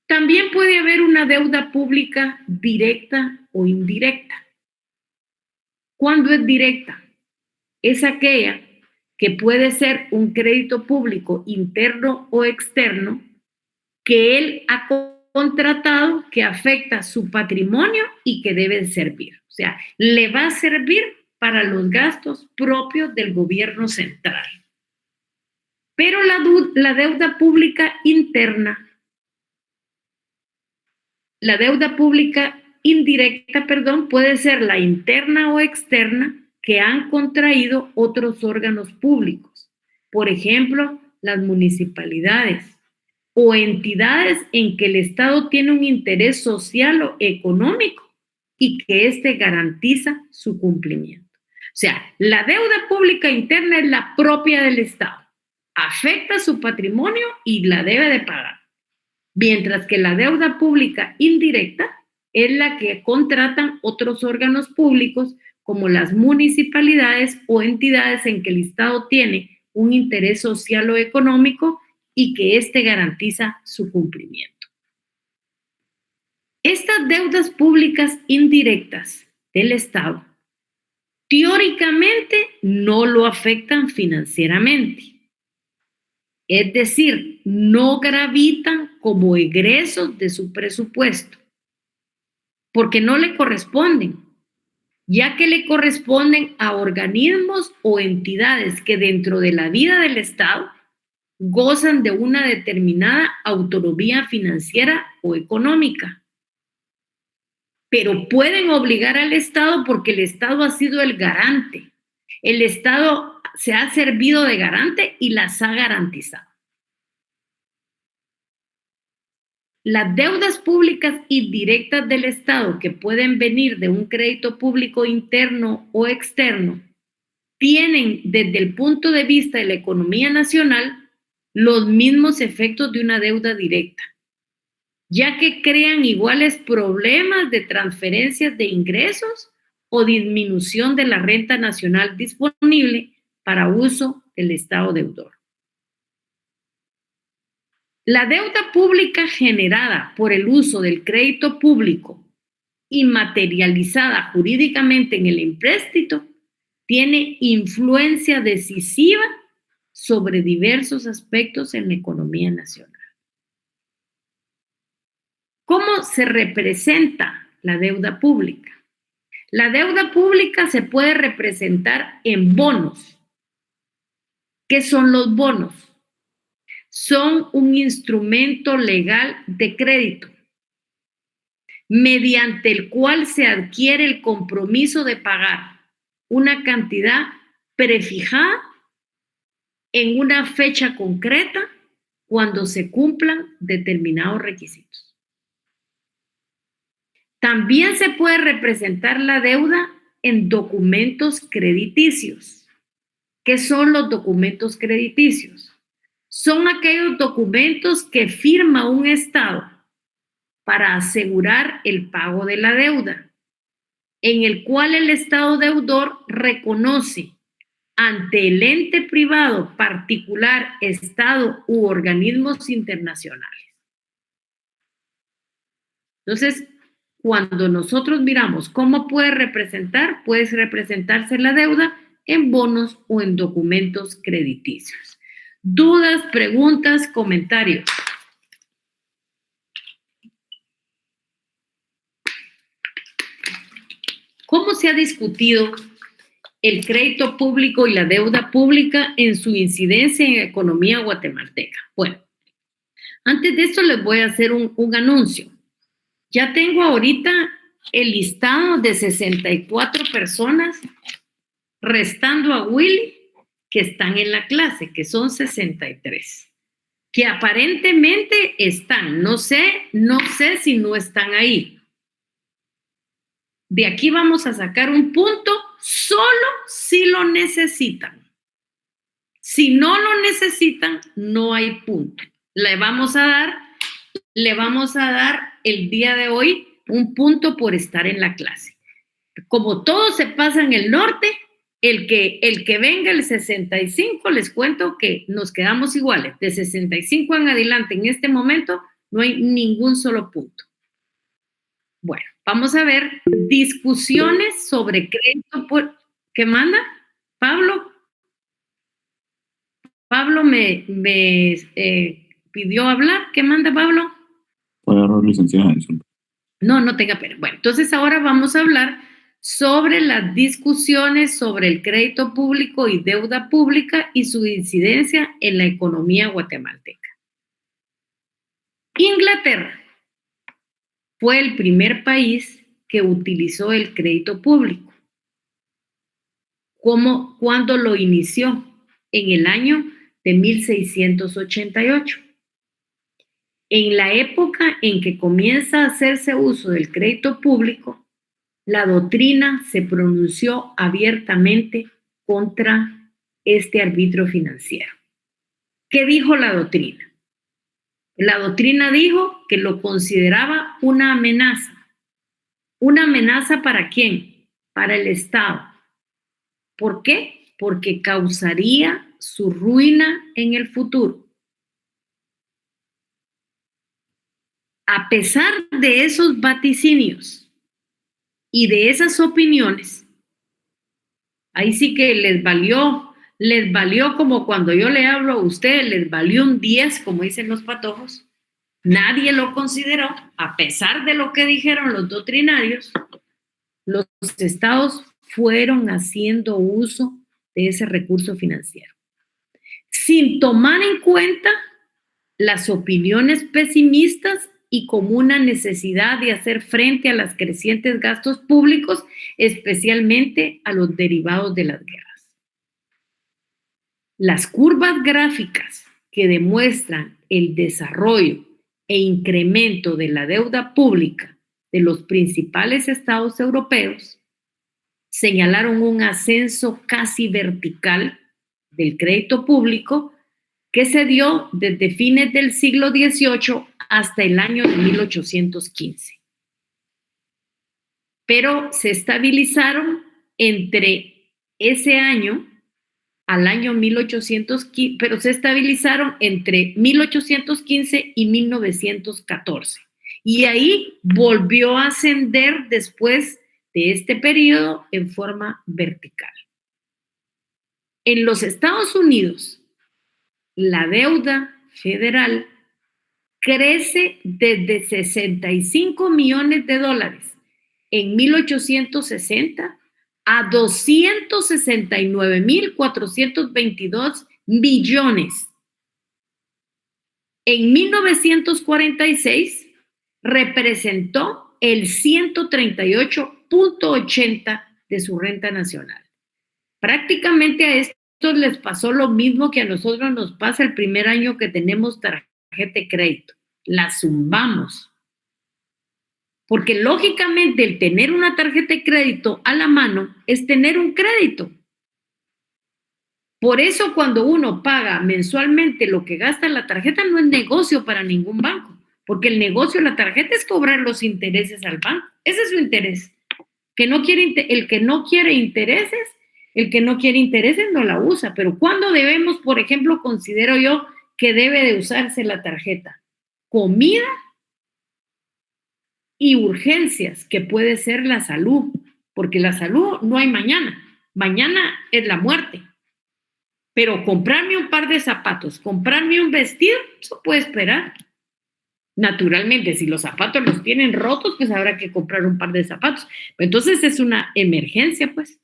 También puede haber una deuda pública directa o indirecta. ¿Cuándo es directa? Es aquella que puede ser un crédito público interno o externo que él ha contratado, que afecta su patrimonio y que debe servir. O sea, le va a servir para los gastos propios del gobierno central. Pero la deuda pública interna, la deuda pública indirecta, puede ser la interna o externa que han contraído otros órganos públicos. Por ejemplo, las municipalidades o entidades en que el Estado tiene un interés social o económico y que éste garantiza su cumplimiento. O sea, la deuda pública interna es la propia del Estado, afecta su patrimonio y la debe de pagar. Mientras que la deuda pública indirecta es la que contratan otros órganos públicos como las municipalidades o entidades en que el Estado tiene un interés social o económico y que éste garantiza su cumplimiento. Estas deudas públicas indirectas del Estado teóricamente no lo afectan financieramente. Es decir, no gravitan como egresos de su presupuesto, porque no le corresponden, ya que le corresponden a organismos o entidades que dentro de la vida del Estado gozan de una determinada autonomía financiera o económica. Pero pueden obligar al Estado porque el Estado ha sido el garante. El Estado se ha servido de garante y las ha garantizado. Las deudas públicas indirectas del Estado que pueden venir de un crédito público interno o externo tienen, desde el punto de vista de la economía nacional, los mismos efectos de una deuda directa, ya que crean iguales problemas de transferencias de ingresos o disminución de la renta nacional disponible para uso del Estado deudor. La deuda pública generada por el uso del crédito público y materializada jurídicamente en el empréstito tiene influencia decisiva sobre diversos aspectos en la economía nacional. ¿Cómo se representa la deuda pública? La deuda pública se puede representar en bonos. ¿Qué son los bonos? Son un instrumento legal de crédito mediante el cual se adquiere el compromiso de pagar una cantidad prefijada en una fecha concreta cuando se cumplan determinados requisitos. También se puede representar la deuda en documentos crediticios. ¿Qué son los documentos crediticios? Son aquellos documentos que firma un Estado para asegurar el pago de la deuda, en el cual el Estado deudor reconoce ante el ente privado, particular, Estado u organismos internacionales. Entonces, cuando nosotros miramos cómo puede representarse la deuda en bonos o en documentos crediticios. ¿Dudas, preguntas, comentarios? ¿Cómo se ha discutido el crédito público y la deuda pública en su incidencia en la economía guatemalteca? Bueno, antes de esto les voy a hacer un anuncio. Ya tengo ahorita el listado de 64 personas, restando a Willy, que están en la clase, que son 63, que aparentemente están. No sé si no están ahí. De aquí vamos a sacar un punto solo si lo necesitan. Si no lo necesitan, no hay punto. Le vamos a dar el día de hoy un punto por estar en la clase. Como todo se pasa en el norte, el que venga el 65, les cuento que nos quedamos iguales. De 65 en adelante, en este momento, no hay ningún solo punto. Bueno, vamos a ver discusiones sobre crédito. ¿Qué manda? Pablo. Pablo me pidió hablar. ¿Qué manda, Pablo? Licenciada. No tenga pena. Bueno, entonces ahora vamos a hablar sobre las discusiones sobre el crédito público y deuda pública y su incidencia en la economía guatemalteca. Inglaterra fue el primer país que utilizó el crédito público. ¿Cuándo lo inició? En el año de 1688. En la época en que comienza a hacerse uso del crédito público, la doctrina se pronunció abiertamente contra este arbitrio financiero. ¿Qué dijo la doctrina? La doctrina dijo que lo consideraba una amenaza. ¿Una amenaza para quién? Para el Estado. ¿Por qué? Porque causaría su ruina en el futuro. A pesar de esos vaticinios y de esas opiniones, ahí sí que les valió como cuando yo le hablo a ustedes, les valió un 10, como dicen los patojos. Nadie lo consideró, a pesar de lo que dijeron los doctrinarios. Los estados fueron haciendo uso de ese recurso financiero, sin tomar en cuenta las opiniones pesimistas y como una necesidad de hacer frente a los crecientes gastos públicos, especialmente a los derivados de las guerras. Las curvas gráficas que demuestran el desarrollo e incremento de la deuda pública de los principales estados europeos señalaron un ascenso casi vertical del crédito público que se dio desde fines del siglo XVIII hasta el año de 1815. Pero se estabilizaron entre ese año al año 1815, pero se estabilizaron entre 1815 y 1914. Y ahí volvió a ascender después de este periodo en forma vertical. En los Estados Unidos, la deuda federal crece desde 65 millones de dólares en 1860 a 269.422 millones. En 1946 representó el 138.80 de su renta nacional. Prácticamente a estos les pasó lo mismo que a nosotros nos pasa el primer año que tenemos tarjeta de crédito. La zumbamos. Porque lógicamente el tener una tarjeta de crédito a la mano es tener un crédito. Por eso cuando uno paga mensualmente lo que gasta la tarjeta no es negocio para ningún banco, porque el negocio de la tarjeta es cobrar los intereses al banco. Ese es su interés. El que no quiere intereses no la usa. Pero ¿cuándo debemos, por ejemplo, considero yo que debe de usarse la tarjeta? Comida y urgencias, que puede ser la salud, porque la salud no hay mañana. Mañana es la muerte. Pero comprarme un par de zapatos, comprarme un vestido, eso puede esperar. Naturalmente, si los zapatos los tienen rotos, pues habrá que comprar un par de zapatos. Entonces es una emergencia, pues.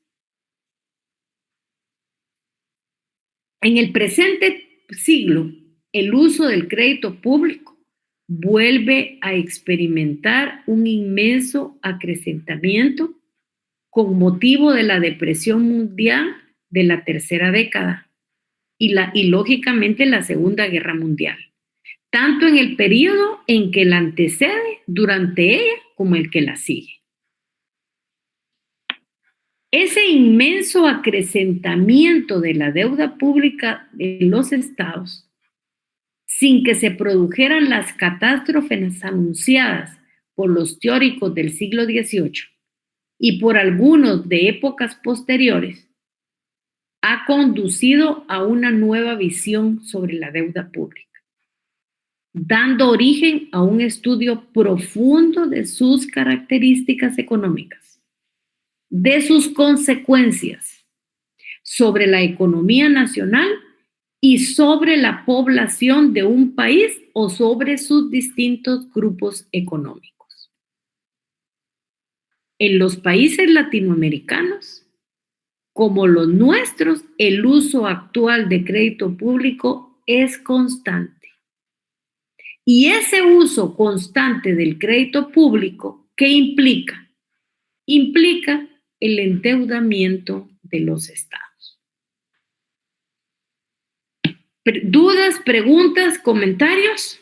En el presente siglo, el uso del crédito público vuelve a experimentar un inmenso acrecentamiento con motivo de la depresión mundial de la tercera década y lógicamente la Segunda Guerra Mundial, tanto en el periodo en que la antecede, durante ella, como el que la sigue. Ese inmenso acrecentamiento de la deuda pública de los estados, sin que se produjeran las catástrofes anunciadas por los teóricos del siglo XVIII y por algunos de épocas posteriores, ha conducido a una nueva visión sobre la deuda pública, dando origen a un estudio profundo de sus características económicas, de sus consecuencias sobre la economía nacional y sobre la población de un país o sobre sus distintos grupos económicos. En los países latinoamericanos, como los nuestros, el uso actual de crédito público es constante. Y ese uso constante del crédito público, ¿qué implica? Implica el endeudamiento de los estados. ¿Dudas, preguntas, comentarios?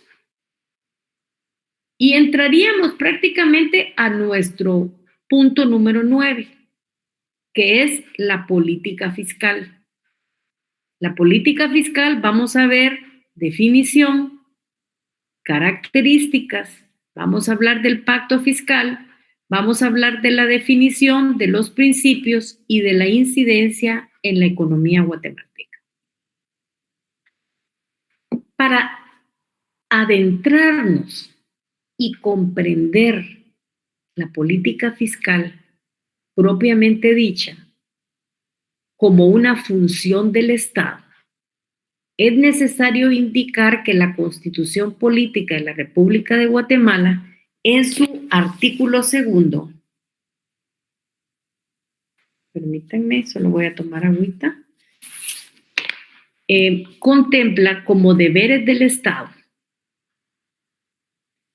Y entraríamos prácticamente a nuestro punto número 9, que es la política fiscal. La política fiscal, vamos a ver definición, características, vamos a hablar del pacto fiscal, vamos a hablar de la definición, de los principios y de la incidencia en la economía guatemalteca. Para adentrarnos y comprender la política fiscal propiamente dicha como una función del Estado, es necesario indicar que la Constitución Política de la República de Guatemala, en su artículo 2, permítanme, solo voy a tomar agüita, contempla como deberes del Estado.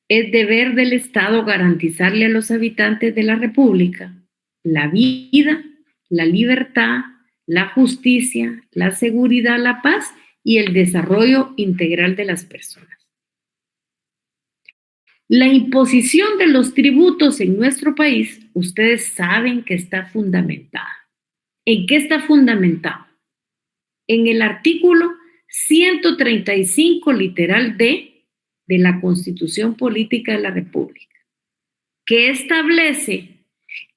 Es deber del Estado garantizarle a los habitantes de la República la vida, la libertad, la justicia, la seguridad, la paz y el desarrollo integral de las personas. La imposición de los tributos en nuestro país, ustedes saben que está fundamentada. ¿En qué está fundamentado? En el artículo 135, literal D, de la Constitución Política de la República, que establece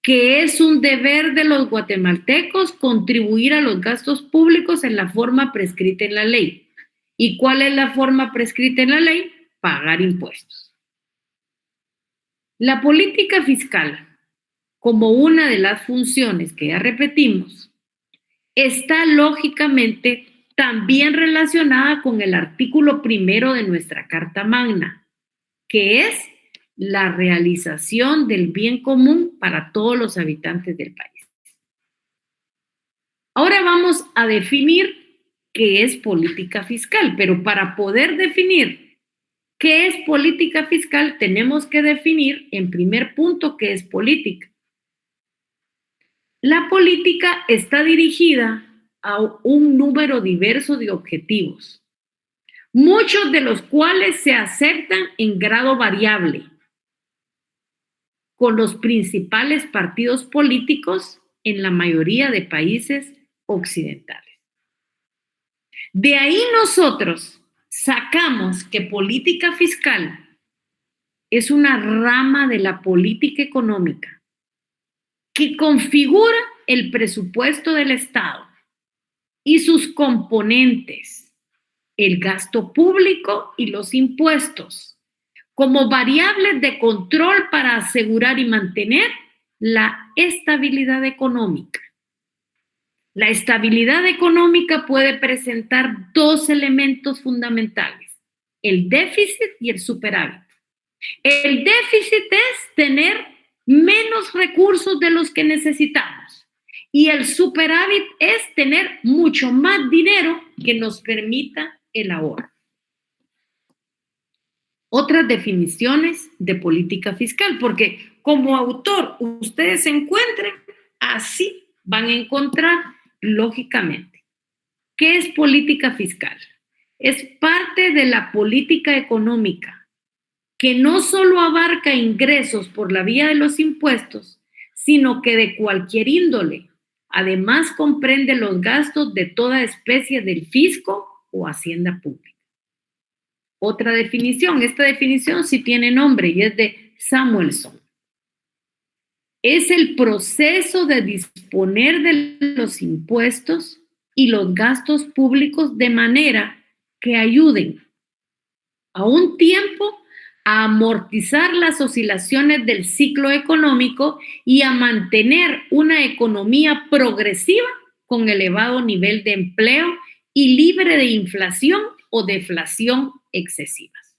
que es un deber de los guatemaltecos contribuir a los gastos públicos en la forma prescrita en la ley. ¿Y cuál es la forma prescrita en la ley? Pagar impuestos. La política fiscal, como una de las funciones que ya repetimos, está lógicamente también relacionada con el artículo 1 de nuestra Carta Magna, que es la realización del bien común para todos los habitantes del país. Ahora vamos a definir qué es política fiscal, pero para poder definir qué es política fiscal, tenemos que definir en primer punto qué es política. La política está dirigida a un número diverso de objetivos, muchos de los cuales se aceptan en grado variable con los principales partidos políticos en la mayoría de países occidentales. De ahí nosotros sacamos que política fiscal es una rama de la política económica que configura el presupuesto del Estado y sus componentes, el gasto público y los impuestos, como variables de control para asegurar y mantener la estabilidad económica. La estabilidad económica puede presentar dos elementos fundamentales, el déficit y el superávit. El déficit es tener menos recursos de los que necesitamos. Y el superávit es tener mucho más dinero que nos permita el ahorro. Otras definiciones de política fiscal, porque como autor ustedes se encuentren, así van a encontrar lógicamente. ¿Qué es política fiscal? Es parte de la política económica que no solo abarca ingresos por la vía de los impuestos, sino que de cualquier índole. Además, comprende los gastos de toda especie del fisco o hacienda pública. Otra definición, esta definición sí tiene nombre y es de Samuelson. Es el proceso de disponer de los impuestos y los gastos públicos de manera que ayuden a un tiempo a amortizar las oscilaciones del ciclo económico y a mantener una economía progresiva con elevado nivel de empleo y libre de inflación o deflación excesivas.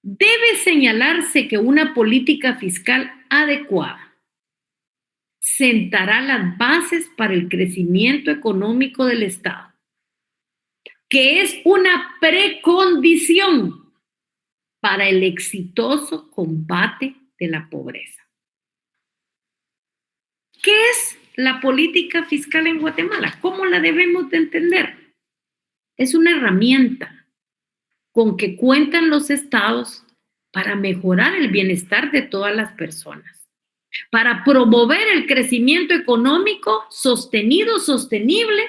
Debe señalarse que una política fiscal adecuada sentará las bases para el crecimiento económico del Estado, que es una precondición para el exitoso combate de la pobreza. ¿Qué es la política fiscal en Guatemala? ¿Cómo la debemos de entender? Es una herramienta con que cuentan los estados para mejorar el bienestar de todas las personas, para promover el crecimiento económico sostenido, sostenible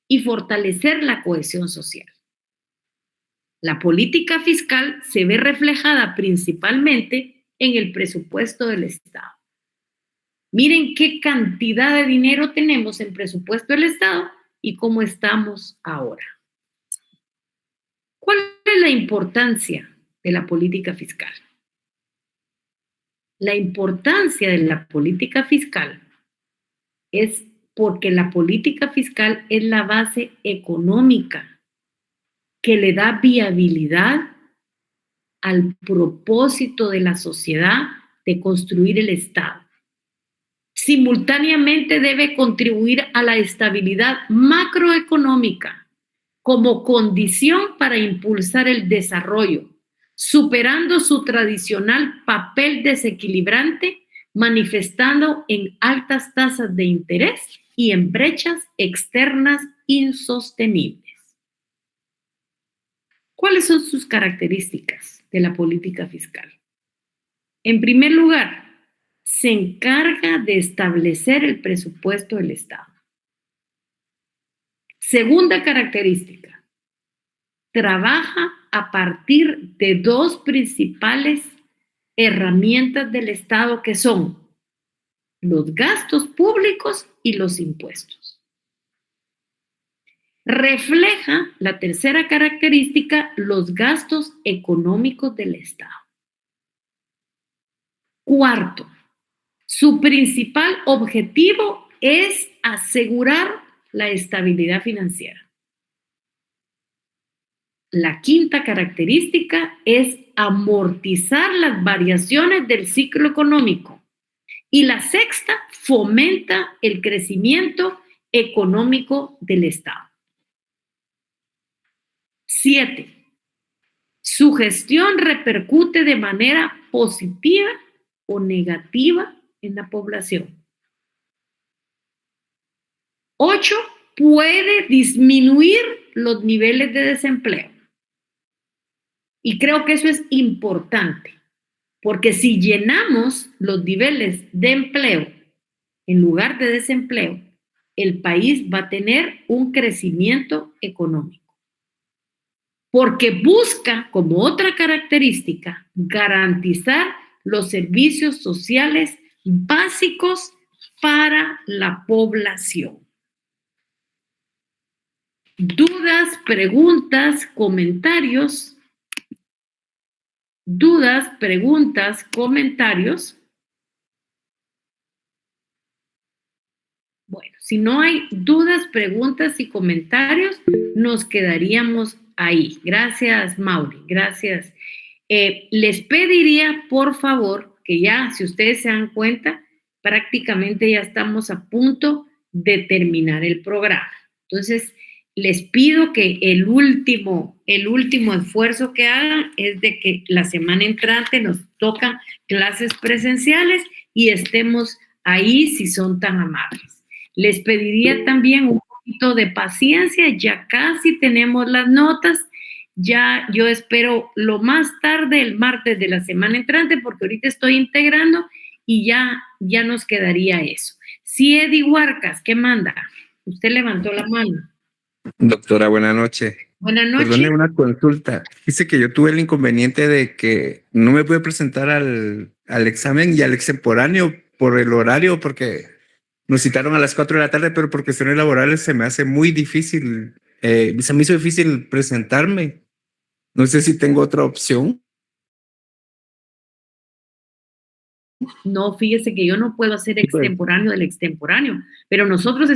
y fortalecer la cohesión social. La política fiscal se ve reflejada principalmente en el presupuesto del Estado. Miren qué cantidad de dinero tenemos en presupuesto del Estado y cómo estamos ahora. ¿Cuál es la importancia de la política fiscal? La importancia de la política fiscal es porque la política fiscal es la base económica que le da viabilidad al propósito de la sociedad de construir el Estado. Simultáneamente debe contribuir a la estabilidad macroeconómica como condición para impulsar el desarrollo, superando su tradicional papel desequilibrante, manifestando en altas tasas de interés y en brechas externas insostenibles. ¿Cuáles son sus características de la política fiscal? En primer lugar, se encarga de establecer el presupuesto del Estado. Segunda característica, trabaja a partir de dos principales herramientas del Estado que son los gastos públicos y los impuestos. Refleja la tercera característica, los gastos económicos del Estado. Cuarto, su principal objetivo es asegurar la estabilidad financiera. La quinta característica es amortizar las variaciones del ciclo económico. Y la sexta, fomenta el crecimiento económico del Estado. 7. Su gestión repercute de manera positiva o negativa en la población. 8. Puede disminuir los niveles de desempleo. Y creo que eso es importante, porque si llenamos los niveles de empleo en lugar de desempleo, el país va a tener un crecimiento económico. Porque busca, como otra característica, garantizar los servicios sociales básicos para la población. ¿Dudas, preguntas, comentarios? ¿Dudas, preguntas, comentarios? Bueno, si no hay dudas, preguntas y comentarios, nos quedaríamos ahí. Gracias, Mauri. Gracias. Les pediría, por favor, que ya, si ustedes se dan cuenta, prácticamente ya estamos a punto de terminar el programa. Entonces, les pido que el último esfuerzo que hagan es de que la semana entrante nos tocan clases presenciales y estemos ahí si son tan amables. Les pediría también un poquito de paciencia, ya casi tenemos las notas. Ya yo espero lo más tarde el martes de la semana entrante, porque ahorita estoy integrando y ya nos quedaría eso. Sí, Eddie Huarcas, ¿qué manda? Usted levantó la mano. Doctora, buenas noches. Buenas noches. Perdone una consulta. Dice que yo tuve el inconveniente de que no me pude presentar al examen y al extemporáneo por el horario, porque nos citaron a las 4 de la tarde, pero por cuestiones laborales se me hace muy difícil. Se me hizo difícil presentarme. No sé si tengo otra opción. No, fíjese que yo no puedo hacer extemporáneo del extemporáneo, pero nosotros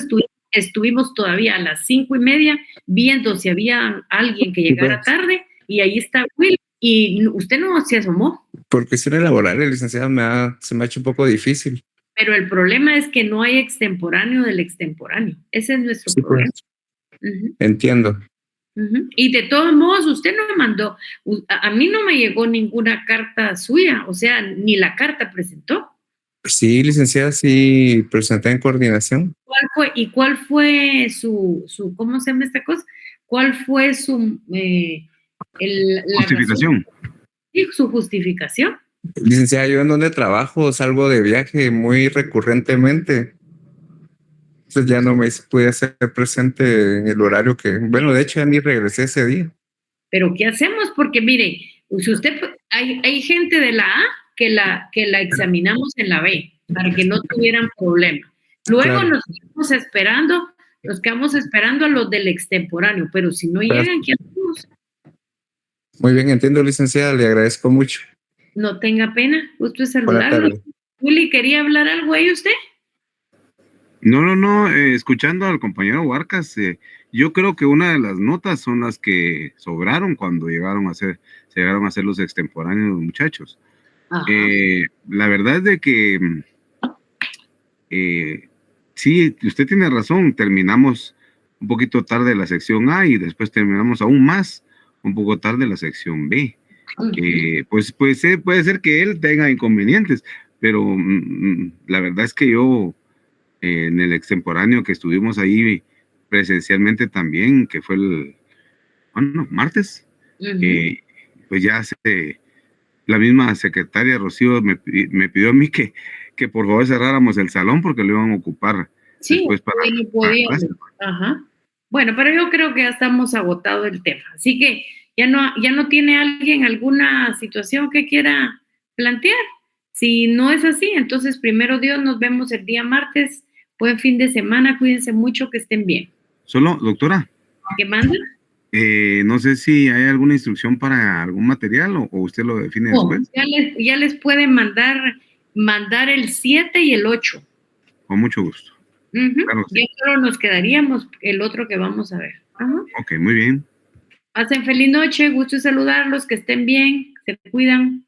estuvimos todavía a las 5:30 viendo si había alguien que llegara tarde, y ahí está Will, y usted no se asomó. Por cuestiones laborales, licenciada, se me ha hecho un poco difícil. Pero el problema es que no hay extemporáneo del extemporáneo. Ese es nuestro problema. Entiendo. Y de todos modos, usted no me mandó, a mí no me llegó ninguna carta suya, o sea, ni la carta presentó. Sí, licenciada, sí, presenté en coordinación. ¿Cuál fue su cómo se llama esta cosa? ¿Cuál fue su justificación? Sí, su justificación. Licenciada, yo en donde trabajo salgo de viaje muy recurrentemente. Entonces ya no me pude hacer presente en el horario que, bueno, de hecho ya ni regresé ese día. Pero ¿qué hacemos? Porque mire, si usted, hay gente de la A que la examinamos en la B para que no tuvieran problema. Luego Claro. nos quedamos esperando a los del extemporáneo, pero si no llegan, ¿qué hacemos? Muy bien, entiendo, licenciada, le agradezco mucho. No tenga pena, gusto de Buenas saludarlo. tardes. Willy, ¿quería hablar algo ahí usted? No, escuchando al compañero Huarcas, yo creo que una de las notas son las que sobraron cuando se llegaron a hacer los extemporáneos los muchachos. La verdad es de que sí, usted tiene razón, terminamos un poquito tarde la sección A y después terminamos aún más, un poco tarde la sección B. Pues puede ser que él tenga inconvenientes, pero la verdad es que yo en el extemporáneo que estuvimos ahí presencialmente también, que fue el martes, pues ya la misma secretaria Rocío me pidió a mí que por favor cerráramos el salón porque lo iban a ocupar después para clase. Bueno, pero yo creo que ya estamos agotado el tema, así que ya no tiene alguien alguna situación que quiera plantear. Si no es así, entonces primero Dios, nos vemos el día martes. Buen fin de semana, cuídense mucho, que estén bien. Solo, doctora. ¿Qué manda? No sé si hay alguna instrucción para algún material o usted lo define después. Ya les pueden mandar el 7 y el 8. Con mucho gusto. Claro, sí. Ya solo nos quedaríamos el otro que vamos a ver. Ok, muy bien. Pasen feliz noche, gusto saludarlos, que estén bien, se cuidan.